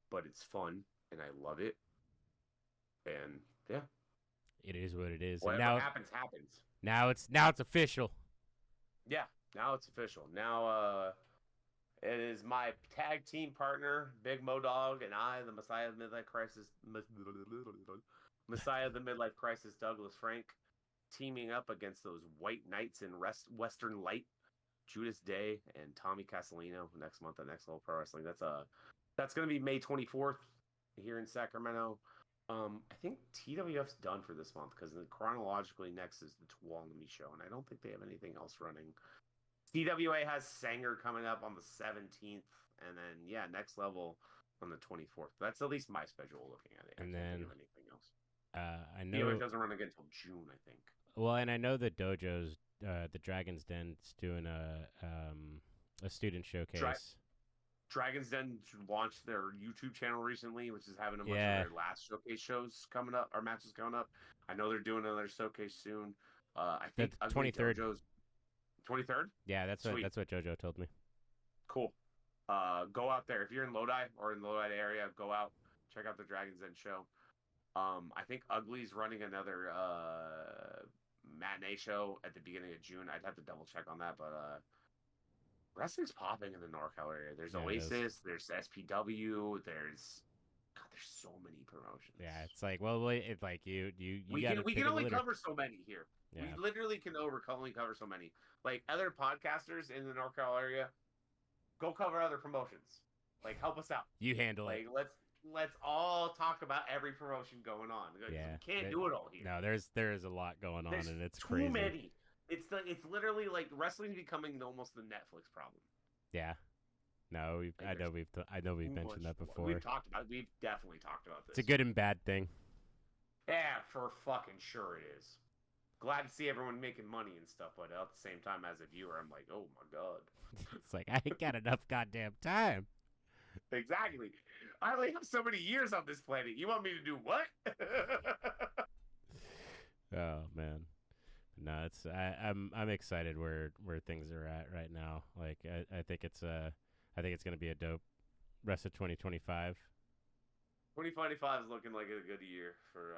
But it's fun, and I love it. And yeah, It is what it is. And whatever happens, happens. now it's official. Yeah, now it's official. Now it is my tag team partner, Big Mo Dog, and I, the Messiah of the Midlife Crisis, Douglas Frank, teaming up against those White Knights in Western Light, Judas Day and Tommy Castellino next month at Next Level Pro Wrestling. That's gonna be May 24th here in Sacramento. I think TWF's done for this month because chronologically next is the Tuolumne show, and I don't think they have anything else running. TWA has Sanger coming up on the 17th, and then Next Level on the 24th. That's at least my schedule looking at it. And I can't then think of anything else. I TWA know. doesn't run again until June, I think. Well, and I know the dojo's, the Dragon's Den's doing a student showcase. Dragon's Den launched their YouTube channel recently, which is having a bunch Yeah. of their last showcase shows coming up, or matches coming up. I know they're doing another showcase soon. I think The 23rd. 23rd? Yeah, that's Sweet. what JoJo told me. Cool. Go out there. If you're in Lodi or in the Lodi area, go out, check out the Dragon's Den show. I think Ugly's running another matinee show at the beginning of June. I'd have to double check on that, but wrestling's popping in the NorCal area. There's Oasis, there's SPW, there's so many promotions. Yeah, it's like, well, it's like you we can only cover so many here. Yeah. We literally can only cover so many. Like other podcasters in the NorCal area, go cover other promotions. Like help us out. You handle it. Like let's all talk about every promotion going on. Yeah, we can't do it all here. No, there is a lot going on, and it's too crazy. Many. It's literally like wrestling's becoming almost the Netflix problem. Yeah. No, I know we've mentioned that before. We've definitely talked about this. It's a good and bad thing. Yeah, for fucking sure it is. Glad to see everyone making money and stuff, but at the same time, as a viewer, I'm like, oh my god. It's like I ain't got enough goddamn time. Exactly. I only have so many years on this planet. You want me to do what? Oh man. No, I'm excited where things are at right now. Like I think it's gonna be a dope rest of 2025. 2025 is looking like a good year for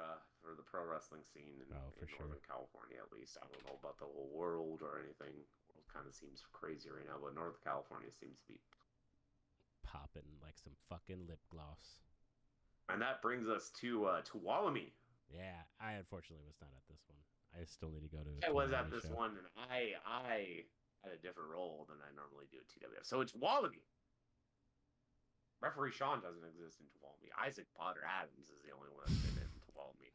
the pro wrestling scene in Northern California, at least. I don't know about the whole world or anything. The world kind of seems crazy right now, but Northern California seems to be popping like some fucking lip gloss. And that brings us to Tuolumne. Yeah, I unfortunately was not at this one. I still need to go to. I was at this one, and I had a different role than I normally do at TWF. So it's Tuolumne. Referee Sean doesn't exist in Tuolumne. Isaac Potter Adams is the only one that's been in Tuolumne.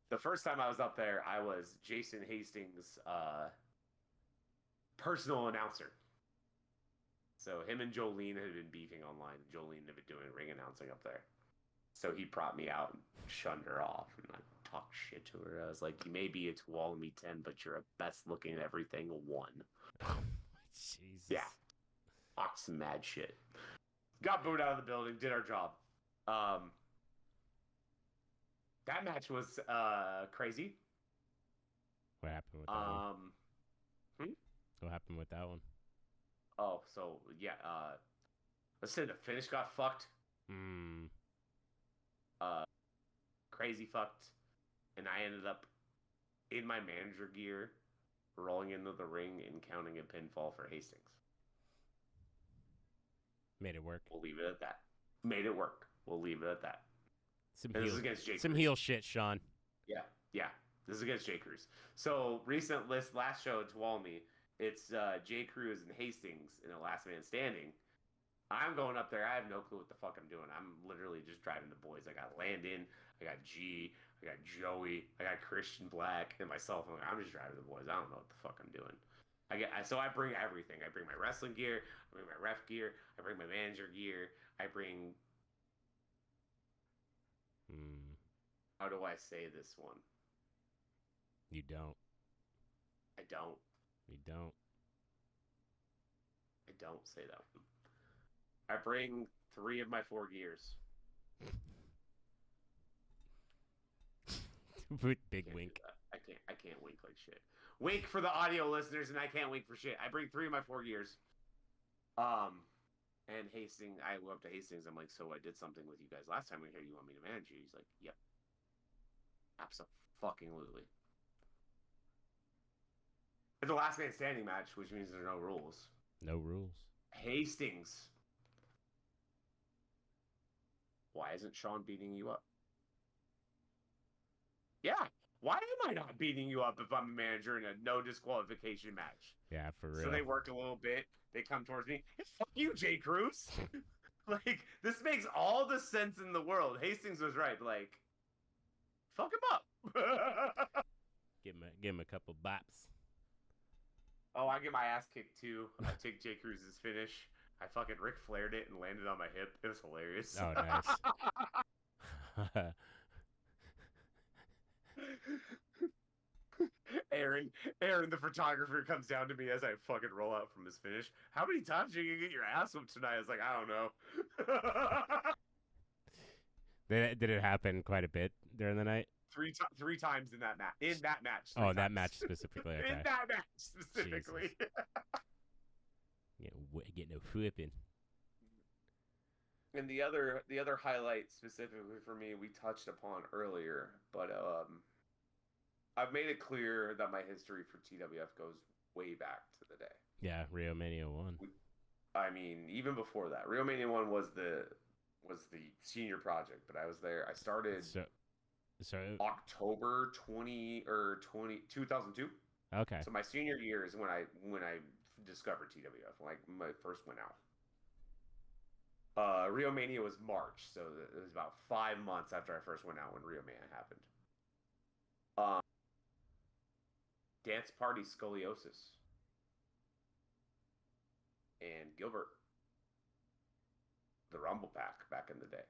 The first time I was up there, I was Jason Hastings' personal announcer. So him and Jolene had been beefing online. Jolene had been doing ring announcing up there. So he brought me out and shunned her off, and I talked shit to her. I was like, you may be a Tuolumne 10, but you're a best looking at everything 1. Jesus. Yeah. Talked some mad shit. Got booed out of the building, did our job. That match was crazy. What happened with that one? What happened with that one? Oh, so yeah, let's say the finish got fucked. Crazy fucked. And I ended up in my manager gear rolling into the ring and counting a pinfall for Hastings. Made it work. We'll leave it at that. Made it work. We'll leave it at that. This is against Jake Cruz. Heel shit, Sean. Yeah. This is against Jake Cruz. So last show at Tuolumne, it's Jake Cruz and Hastings in a last man standing. I'm going up there. I have no clue what the fuck I'm doing. I'm literally just driving the boys. I got Landon, I got G, I got Joey, I got Christian Black, and myself. I'm just driving the boys. I don't know what the fuck I'm doing. I bring everything. I bring my wrestling gear. I bring my ref gear. I bring my manager gear. I bring. How do I say this one? You don't. I don't. You don't. I don't say that one. I bring 3 of my 4 gears. Big wink. I can't wink like shit. Wink for the audio listeners, and I can't wink for shit. I bring 3 of my 4 gears. And Hastings, I went up to Hastings. I'm like, so I did something with you guys last time we were here. You want me to manage you? He's like, yep. Absolutely. It's a last man standing match, which means there's no rules. No rules. Hastings. Why isn't Sean beating you up? Yeah. Why am I not beating you up if I'm a manager in a no disqualification match? Yeah, for real. So they work a little bit. They come towards me. Hey, fuck you, Jay Cruz. Like, this makes all the sense in the world. Hastings was right. Like, fuck him up. Give him a couple bops. Oh, I get my ass kicked too. I take Jay Cruz's finish. I fucking Ric Flaired it and landed on my hip. It was hilarious. Oh, nice. Aaron, the photographer, comes down to me as I fucking roll out from his finish. How many times are you gonna get your ass whooped tonight? I was like, I don't know. Did it happen quite a bit during the night? Three times in that match. Oh, that match specifically. Okay. In that match specifically. Getting a whipping. And the other highlight specifically for me, we touched upon earlier, but I've made it clear that my history for TWF goes way back to the day. Yeah, Rio Mania 1. I mean, even before that, Rio Mania 1 was the senior project, but I was there. I started October 2002. Okay. So my senior year is when I discovered TWF, like my first went out. Rio Mania was March, so it was about 5 months after I first went out when Rio Mania happened. Dance Party Scoliosis and Gilbert, the Rumble Pack back in the day.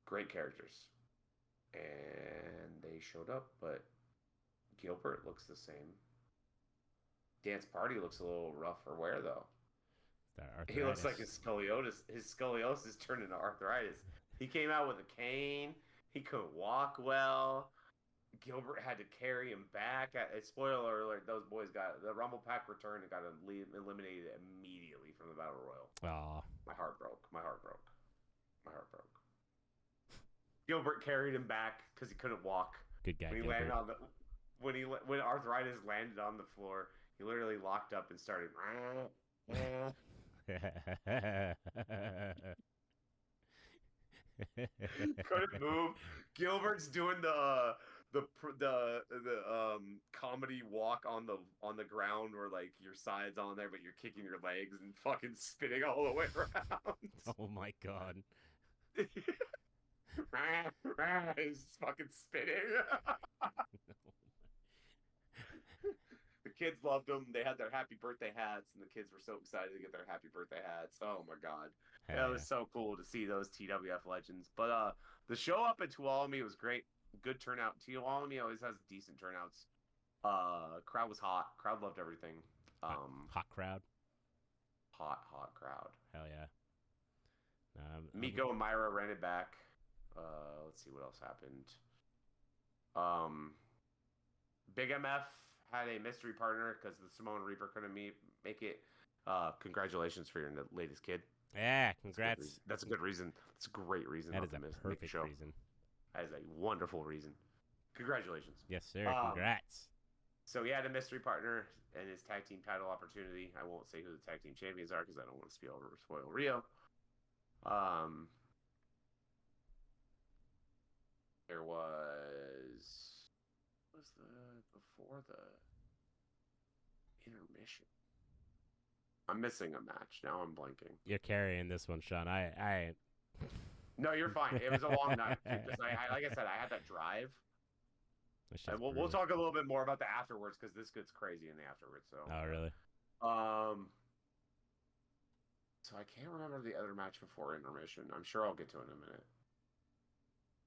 Great characters. And they showed up, but Gilbert looks the same. Dance Party looks a little rough for wear, though. He looks like his scoliosis turned into arthritis. He came out with a cane. He couldn't walk well. Gilbert had to carry him back. Spoiler alert, those boys got the Rumble Pack returned and got eliminated immediately from the Battle Royal. Aw. My heart broke. Gilbert carried him back because he couldn't walk. Good guy, when he Gilbert. landed when arthritis landed on the floor, he literally locked up and started. Couldn't move. Gilbert's doing the comedy walk on the ground where like your side's on there but you're kicking your legs and fucking spinning all the way around. Oh my god. He's fucking spinning. The kids loved them. They had their happy birthday hats, and the kids were so excited to get their happy birthday hats. Oh my god. It was so cool to see those TWF legends. But the show up at Tuolumne was great. Good turnout. Tuolumne always has decent turnouts. Crowd was hot. Crowd loved everything. Hot crowd. Hot crowd. Hell yeah. Miko and Myra ran it back. Let's see what else happened. Big MF had a mystery partner because the Samoan Reaper couldn't make it. Congratulations for your latest kid. Yeah, congrats. That's a good reason. That's a great reason. That is a perfect reason. That is a wonderful reason. Congratulations. Yes, sir. Congrats. So he had a mystery partner and his tag team title opportunity. I won't say who the tag team champions are because I don't want to spoil Rio. There was before the intermission. I'm missing a match. Now I'm blanking. You're carrying this one, Sean. I No, you're fine. It was a long night because I like I said, I had that drive. That's And just we'll talk a little bit more about the afterwards because this gets crazy in the afterwards. So. Oh, really? So I can't remember the other match before intermission. I'm sure I'll get to it in a minute.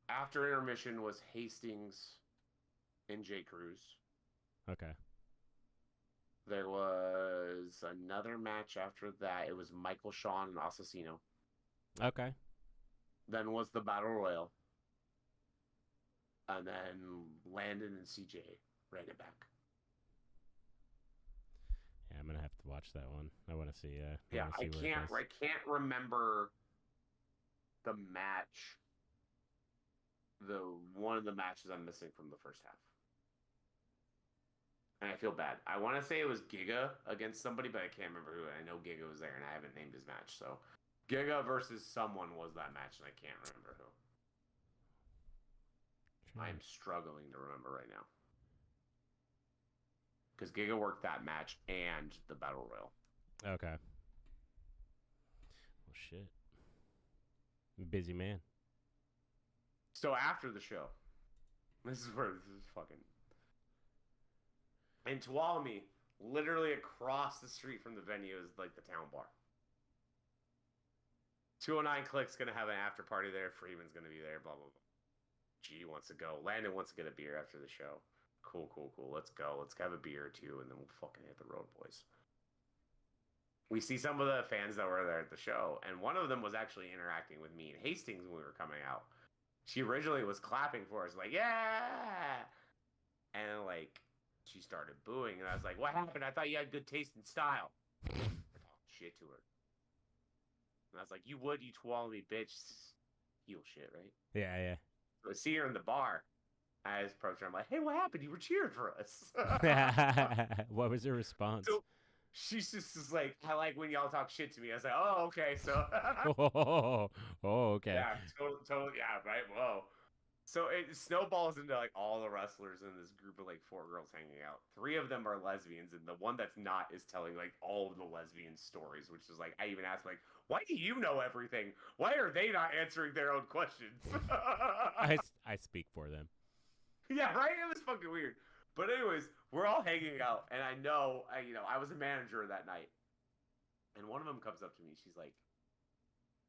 After intermission was Hastings and J. Cruz. Okay. There was another match after that. It was Michael Shawn and Assassino. Okay. Then was the Battle Royal. And then Landon and CJ ran it back. Yeah, I'm gonna have to watch that one. I want to see. I can't remember the match. One of the matches I'm missing from the first half. And I feel bad. I want to say it was Giga against somebody, but I can't remember who. I know Giga was there, and I haven't named his match. So Giga versus someone was that match, and I can't remember who. I'm struggling to remember right now. Because Giga worked that match and the Battle Royal. Okay. Well, shit. Busy man. So after the show, this is fucking... In Tuolumne, literally across the street from the venue is like the town bar. 209 Click's going to have an after party there. Freeman's going to be there, blah, blah, blah. G wants to go. Landon wants to get a beer after the show. Cool. Let's go. Let's have a beer or two, and then we'll fucking hit the road, boys. We see some of the fans that were there at the show, and one of them was actually interacting with me and Hastings when we were coming out. She originally was clapping for us, like, yeah! And, like, she started booing, and I was like, what happened? I thought you had good taste and style. I talked shit to her. And I was like, you Tuolumne bitch. Heel shit, right? Yeah. So I see her in the bar. I just approach her. I'm like, hey, what happened? You were cheering for us. What was her response? So she's just like, I like when y'all talk shit to me. I was like, oh, okay. So. Okay. Yeah, totally. Yeah, right. Whoa. So it snowballs into like all the wrestlers in this group of like 4 girls hanging out. 3 of them are lesbians, and the one that's not is telling like all of the lesbian stories, which is like, I even asked like, why do you know everything? Why are they not answering their own questions? I speak for them. Yeah, right? It was fucking weird. But anyways, we're all hanging out, and I know, I was a manager that night. And one of them comes up to me. She's like,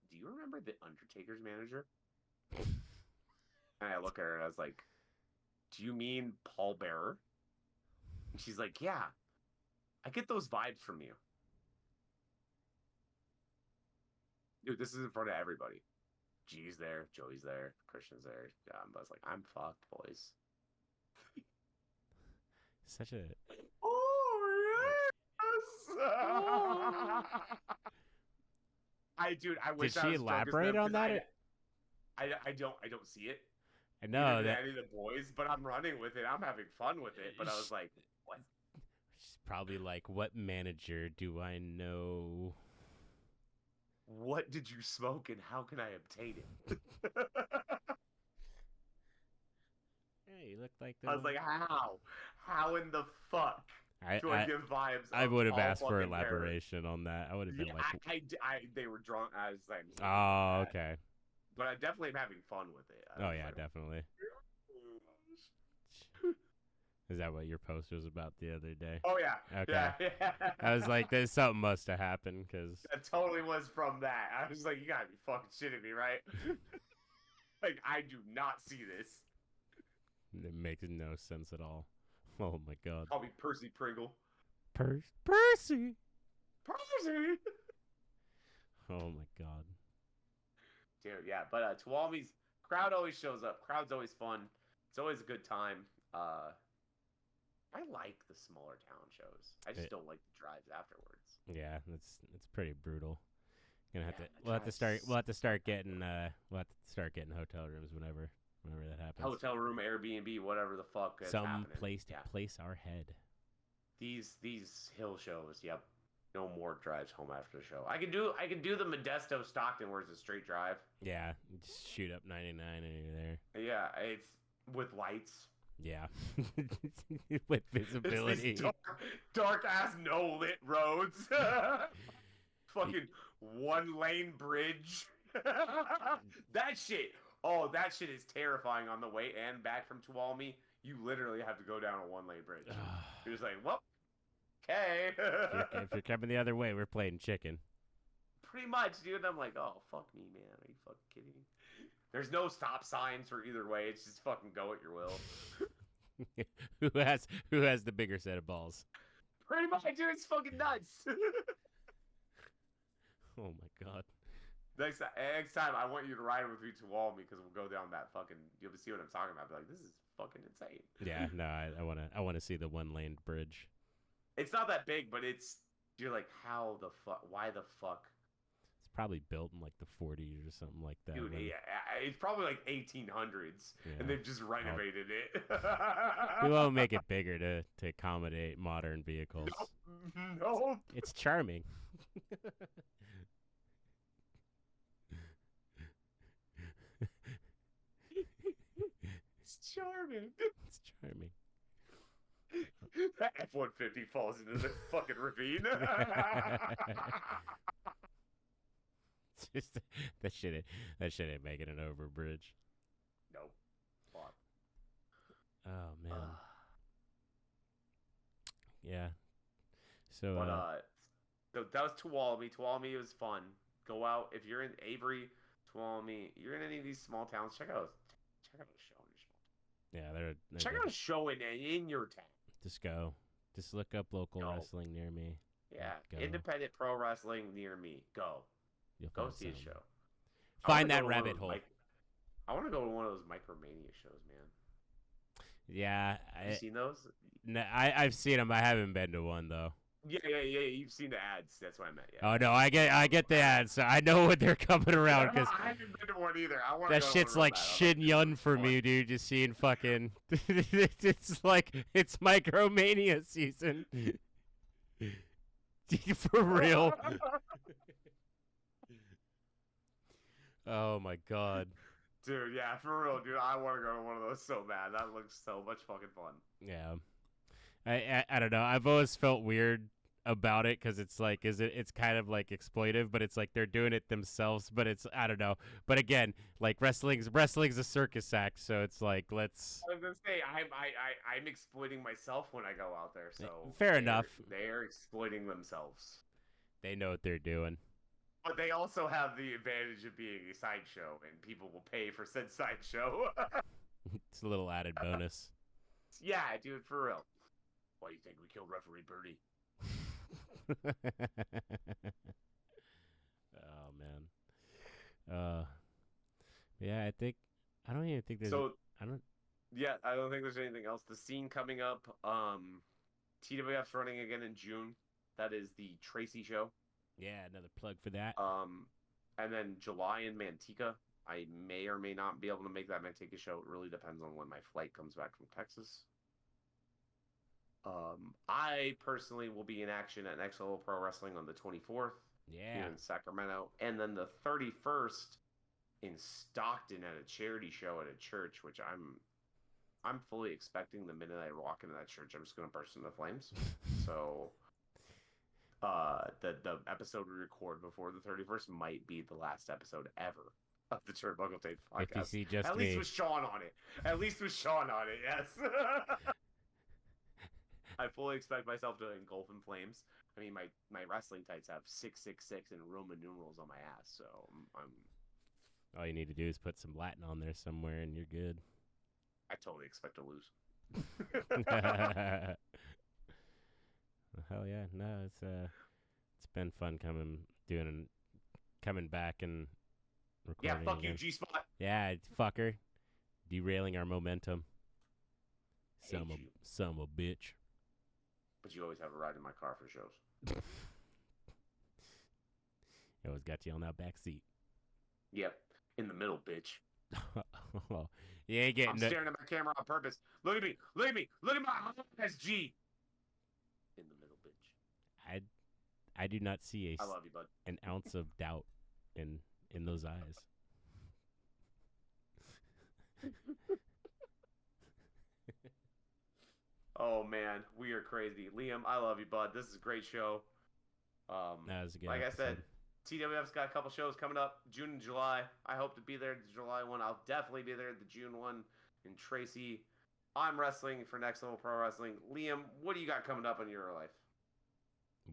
do you remember the Undertaker's manager? And I look at her, and I was like, do you mean Paul Bearer? And she's like, yeah. I get those vibes from you. Dude, this is in front of everybody. G's there, Joey's there, Christian's there. I was like, I'm fucked, boys. Such a... Oh, yes! I wish Did I she was elaborate on that? I don't see it. I know that any of the boys, but I'm running with it. I'm having fun with it. But I was like, what? She's probably like, what manager do I know? What did you smoke and how can I obtain it? Hey, you look like I was like, how? How in the fuck do I give vibes? I would have asked for fucking elaboration on that. I would have been like, they were drunk. I was like, oh, okay. But I definitely am having fun with it. Oh yeah, definitely. Is that what your post was about the other day? Oh yeah. Okay. Yeah. I was like, there's something must have happened because that totally was from that. I was like, you gotta be fucking shitting me, right? Like, I do not see this. It makes no sense at all. Oh my god. Call me Percy Pringle. Percy. Percy. Oh my god. Dude, yeah, but Tuolumne's crowd always shows up. Crowd's always fun. It's always a good time. I like the smaller town shows. I just don't like the drives afterwards. Yeah, it's pretty brutal. We'll have to start getting hotel rooms whenever that happens. Hotel room, Airbnb, whatever the fuck is Some happening. place to place our head. These hill shows, yep. No more drives home after the show. I can do the Modesto Stockton where it's a straight drive. Yeah, just shoot up 99 and you're there. Yeah, it's with lights. Yeah, with visibility. It's dark ass no lit roads. Fucking 1-lane bridge. That shit is terrifying on the way and back from Tuolumne. You literally have to go down a 1-lane bridge. You're just like, well, okay. If you're coming the other way, we're playing chicken. Pretty much, dude. I'm like, oh, fuck me, man. Are you fucking kidding me? There's no stop signs for either way. It's just fucking go at your will. Who has the bigger set of balls? Pretty much, dude. It's fucking nuts. Oh my god. Next time, I want you to ride with me to Tuolumne because we'll go down that fucking. You'll see what I'm talking about. Be like, this is fucking insane. Yeah, no, I wanna see the 1-lane bridge. It's not that big, but you're like, how the fuck? Why the fuck? It's probably built in like the 40s or something like that. Dude, yeah, it's probably like 1800s, and they've just renovated it. We won't make it bigger to accommodate modern vehicles. Nope. It's charming. It's charming. It's charming. That F-150 falls into the fucking ravine. It's just that shit ain't making it over a bridge. Nope. Fuck. Oh man. Yeah. So But that was Tuolumne. Tuolumne was fun. Go out if you're in Avery, Tuolumne. You're in any of these small towns. Check out a show in your small. Yeah, they're check out a show in your town. Just go. Just look up local wrestling near me. Yeah, go. Independent pro wrestling near me. Go. You'll Go see a show. Find that rabbit hole. I want to go to one of those Micromania shows, man. Yeah, Have you seen those? No, I've seen them. I haven't been to one though. Yeah. You've seen the ads. That's what I meant. Yeah. Oh no, I get the ads. So I know what they're coming around because I haven't been to one either. I want that shit's like Shin Yun for me, dude. Just seeing fucking. It's like it's Micromania season. For real. Oh my god. Dude, yeah, for real, dude. I want to go to one of those so bad. That looks so much fucking fun. Yeah. I don't know. I've always felt weird about it because it's like, it's kind of like exploitive, but it's like they're doing it themselves. But it's, I don't know. But again, like wrestling's a circus act, so it's like let's. I was gonna say I'm exploiting myself when I go out there. So fair enough. They're exploiting themselves. They know what they're doing. But they also have the advantage of being a sideshow, and people will pay for said sideshow. It's a little added bonus. Yeah, dude, for real. Why do you think we killed Referee Birdie? Oh man. Yeah, I don't even think there's. Yeah, I don't think there's anything else. The scene coming up. TWF's running again in June. That is the Tracy show. Yeah, another plug for that. And then July in Manteca. I may or may not be able to make that Manteca show. It really depends on when my flight comes back from Texas. I personally will be in action at Next Level Pro Wrestling on the 24th. Yeah. Here in Sacramento. And then the 31st in Stockton at a charity show at a church, which I'm fully expecting the minute I walk into that church, I'm just going to burst into flames. So... the episode we record before the 31st might be the last episode ever of the Turnbuckle Tapes podcast. If you see just At least with Sean on it. Yes. I fully expect myself to engulf in flames. I mean, my wrestling tights have 666 and Roman numerals on my ass, so I'm. All you need to do is put some Latin on there somewhere, and you're good. I totally expect to lose. Hell yeah, no, it's been fun coming back and recording. Yeah, fuck again. you, G-Spot. Yeah, fucker, derailing our momentum. Son of a bitch. But you always have a ride in my car for shows. I always got you on that back seat. Yep, in the middle, bitch. Well, you ain't getting. I'm staring at my camera on purpose. Look at me. Look at my eyes, G. In the middle, bitch. I do not see I love you, bud. an ounce of doubt in those eyes. Oh man, we are crazy. Liam, I love you, bud. This is a great show. That was a good like episode. I said, TWF's got a couple shows coming up, June and July. I hope to be there at the July one. I'll definitely be there at the June one in Tracy. I'm wrestling for Next Level Pro Wrestling. Liam, what do you got coming up in your life?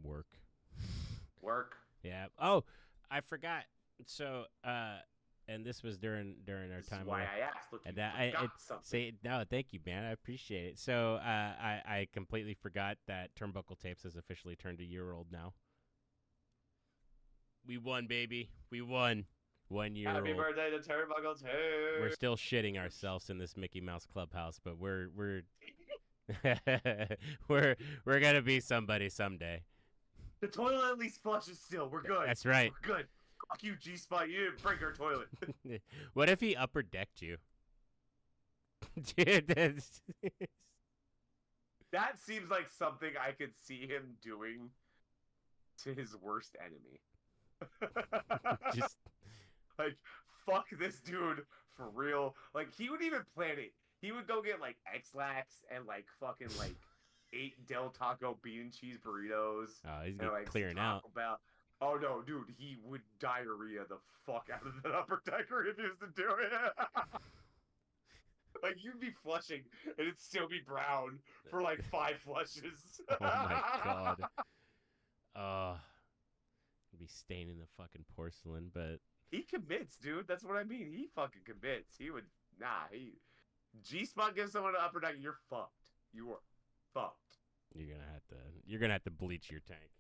Work. Yeah. Oh, I forgot. So, and this was during our This time. is why I asked. Look, you and forgot something. No, thank you, man. I appreciate it. So, I completely forgot that Turnbuckle Tapes has officially turned a year old now. We won, baby. We won. 1 year Happy old. birthday to Turnbuckle Tapes. We're still shitting ourselves in this Mickey Mouse clubhouse, but we're we're gonna be somebody someday. The toilet at least flushes still. We're good. That's right. We're good. Fuck you, G-Spot. You didn't break our toilet. What if he upper decked you? Dude, that seems like something I could see him doing to his worst enemy. just like, fuck this dude for real. Like, he would even plan it. He would go get like X-Lax and like fucking like 8 Del Taco bean and cheese burritos. he's and, like, clearing out. Oh no, dude, he would diarrhea the fuck out of that upper decker if he was to do it. Like, you'd be flushing and it'd still be brown for like 5 flushes. Oh my god. Be staining the fucking porcelain, but he commits, dude. That's what I mean. He fucking commits. He would G-Spot gives someone an upper deck, you're fucked. You are fucked. You're gonna have to bleach your tank.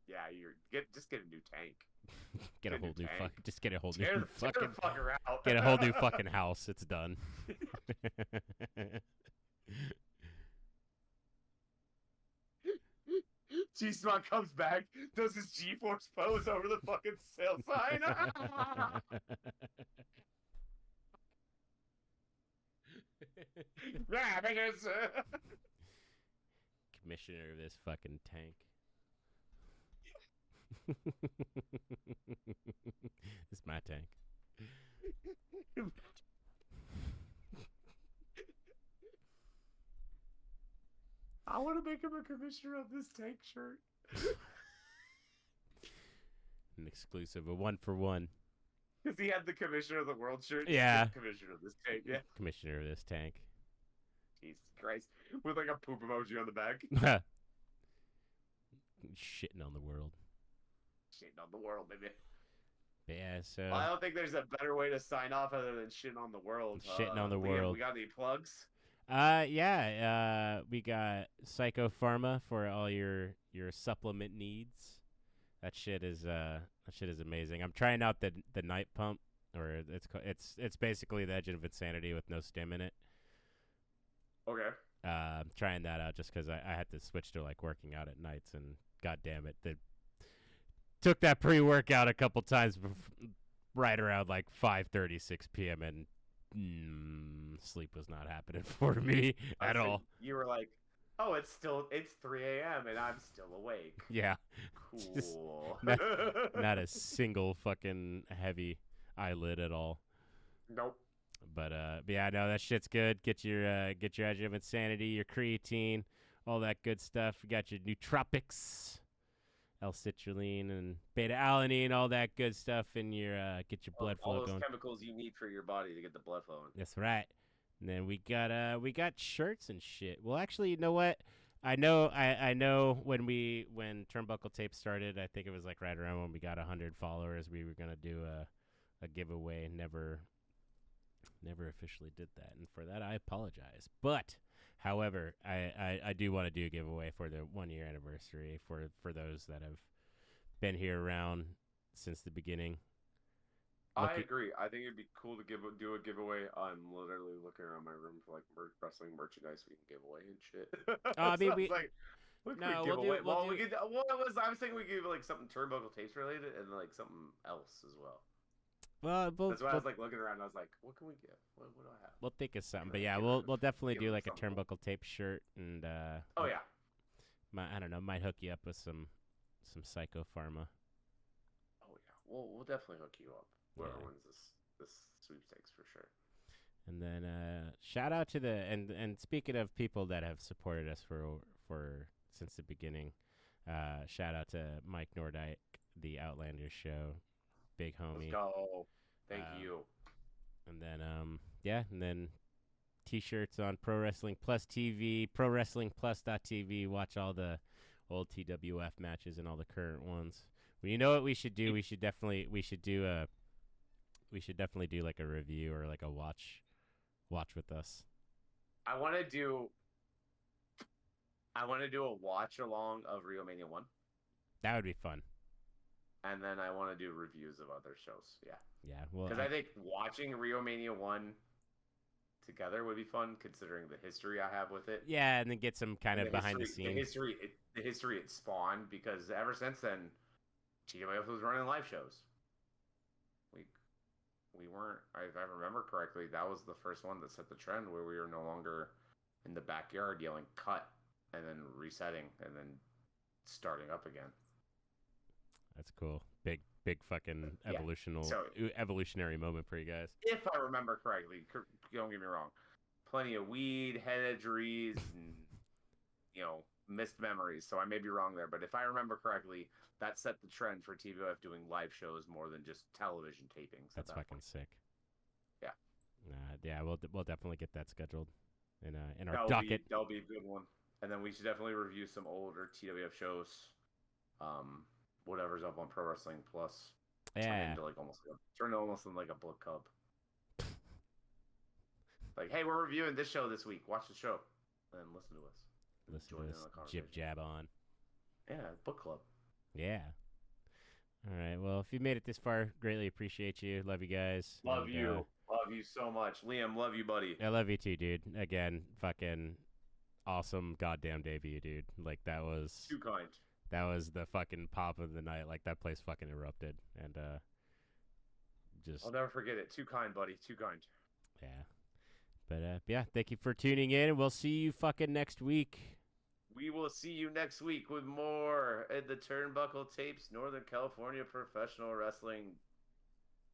Yeah, just get a new tank. Get a whole new tank. Just get a whole new Tear the fucking fucker out. Get a whole new fucking house. It's done. G-Spot comes back, does his G-Force pose over the fucking sale sign. Yeah, because commissioner of this fucking tank. It's my tank. I want to make him a commissioner of this tank shirt. An exclusive, a 1-for-1. Because he had the commissioner of the world shirt. Yeah. Commissioner of this tank, yeah. Commissioner of this tank. Jesus Christ. With like a poop emoji on the back. Shitting on the world. Shitting on the world, baby. Yeah, so... Well, I don't think there's a better way to sign off other than shitting on the world. Shitting on the Liam, world. We got any plugs? Yeah. We got Psycho Pharma for all your supplement needs. That shit is amazing. I'm trying out the night pump, or it's basically the Edge of Insanity with no stim in it. Okay. I'm trying that out just because I had to switch to like working out at nights, and god damn it, they took that pre-workout a couple times right around like 5:36 p.m. and sleep was not happening for me at all. You were like, oh, it's 3 a.m. and I'm still awake. Yeah. Cool. Not a single fucking heavy eyelid at all. Nope. But yeah, no, that shit's good. Get your Edge of Insanity, your creatine, all that good stuff. You got your nootropics, L-citrulline and beta-alanine, all that good stuff, and your get your blood flow all those going. Chemicals you need for your body to get the blood flowing. That's right. And then we got shirts and shit. Well, actually, you know what? I know when Turnbuckle Tapes started, I think it was like right around when we got 100 followers, we were gonna do a giveaway. Never officially did that, and for that I apologize. But however, I do want to do a giveaway for the 1 year anniversary for those that have been here around since the beginning. I agree. I think it'd be cool to do a giveaway. I'm literally looking around my room for like wrestling merchandise we can give away and shit. I mean, I was thinking we could give like something Turnbuckle Tapes related and like something else as well. Well, that's why I was like looking around. I was like, "What can we give? What do I have?" We'll think of something, but yeah, we'll definitely do like a Turnbuckle Tape shirt, and oh yeah, I don't know, might hook you up with some Psycho Pharma. Oh yeah, we'll definitely hook you up. Whoever wins this sweepstakes for sure. And then shout out to and speaking of people that have supported us for since the beginning, shout out to Mike Nordyke, the Outlander Show. Big homie. Let's go. Thank you. And then and then T-shirts on Pro Wrestling Plus TV, ProWrestlingPlus.tv. Watch all the old TWF matches and all the current ones. Well, you know what we should do? We should definitely do like a review or like a watch with us. I want to do a watch along of Rio Mania 1. That would be fun. And then I want to do reviews of other shows. Yeah. Yeah. Well, because I think watching Rio Mania 1 together would be fun, considering the history I have with it. Yeah, and then get some kind of behind the scenes. The history it spawned, because ever since then, TWF was running live shows. We weren't, if I remember correctly, that was the first one that set the trend where we were no longer in the backyard yelling cut and then resetting and then starting up again. That's cool. Big fucking evolutionary moment for you guys. If I remember correctly, don't get me wrong. Plenty of weed, head injuries, and, missed memories. So I may be wrong there. But if I remember correctly, that set the trend for TWF doing live shows more than just television tapings. That's fucking sick. Yeah. Yeah, we'll definitely get that scheduled in our docket. That'll be a good one. And then we should definitely review some older TWF shows. Whatever's up on Pro Wrestling Plus. Yeah. Turn it almost into like a book club. Like, hey, we're reviewing this show this week. Watch the show. And listen to us. Listen to us jib jab on. Yeah, book club. Yeah. All right. Well, if you made it this far, greatly appreciate you. Love you guys. Love you so much. Liam, love you, buddy. I love you too, dude. Again, fucking awesome goddamn debut, dude. Like, that was... Too kind. That was the fucking pop of the night. Like, that place fucking erupted. And, I'll never forget it. Too kind, buddy. Too kind. Yeah. But, yeah, thank you for tuning in. We'll see you fucking next week. We will see you next week with more at the Turnbuckle Tapes Northern California Professional Wrestling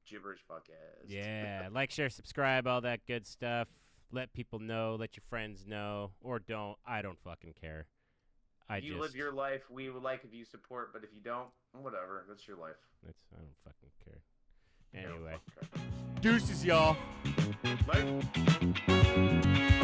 Gibberish Podcast. Yeah. Like, share, subscribe, all that good stuff. Let people know. Let your friends know. Or don't. I don't fucking care. You live your life. We would like if you support, but if you don't, whatever. That's your life. I don't fucking care. Anyway. Deuces, y'all. Bye.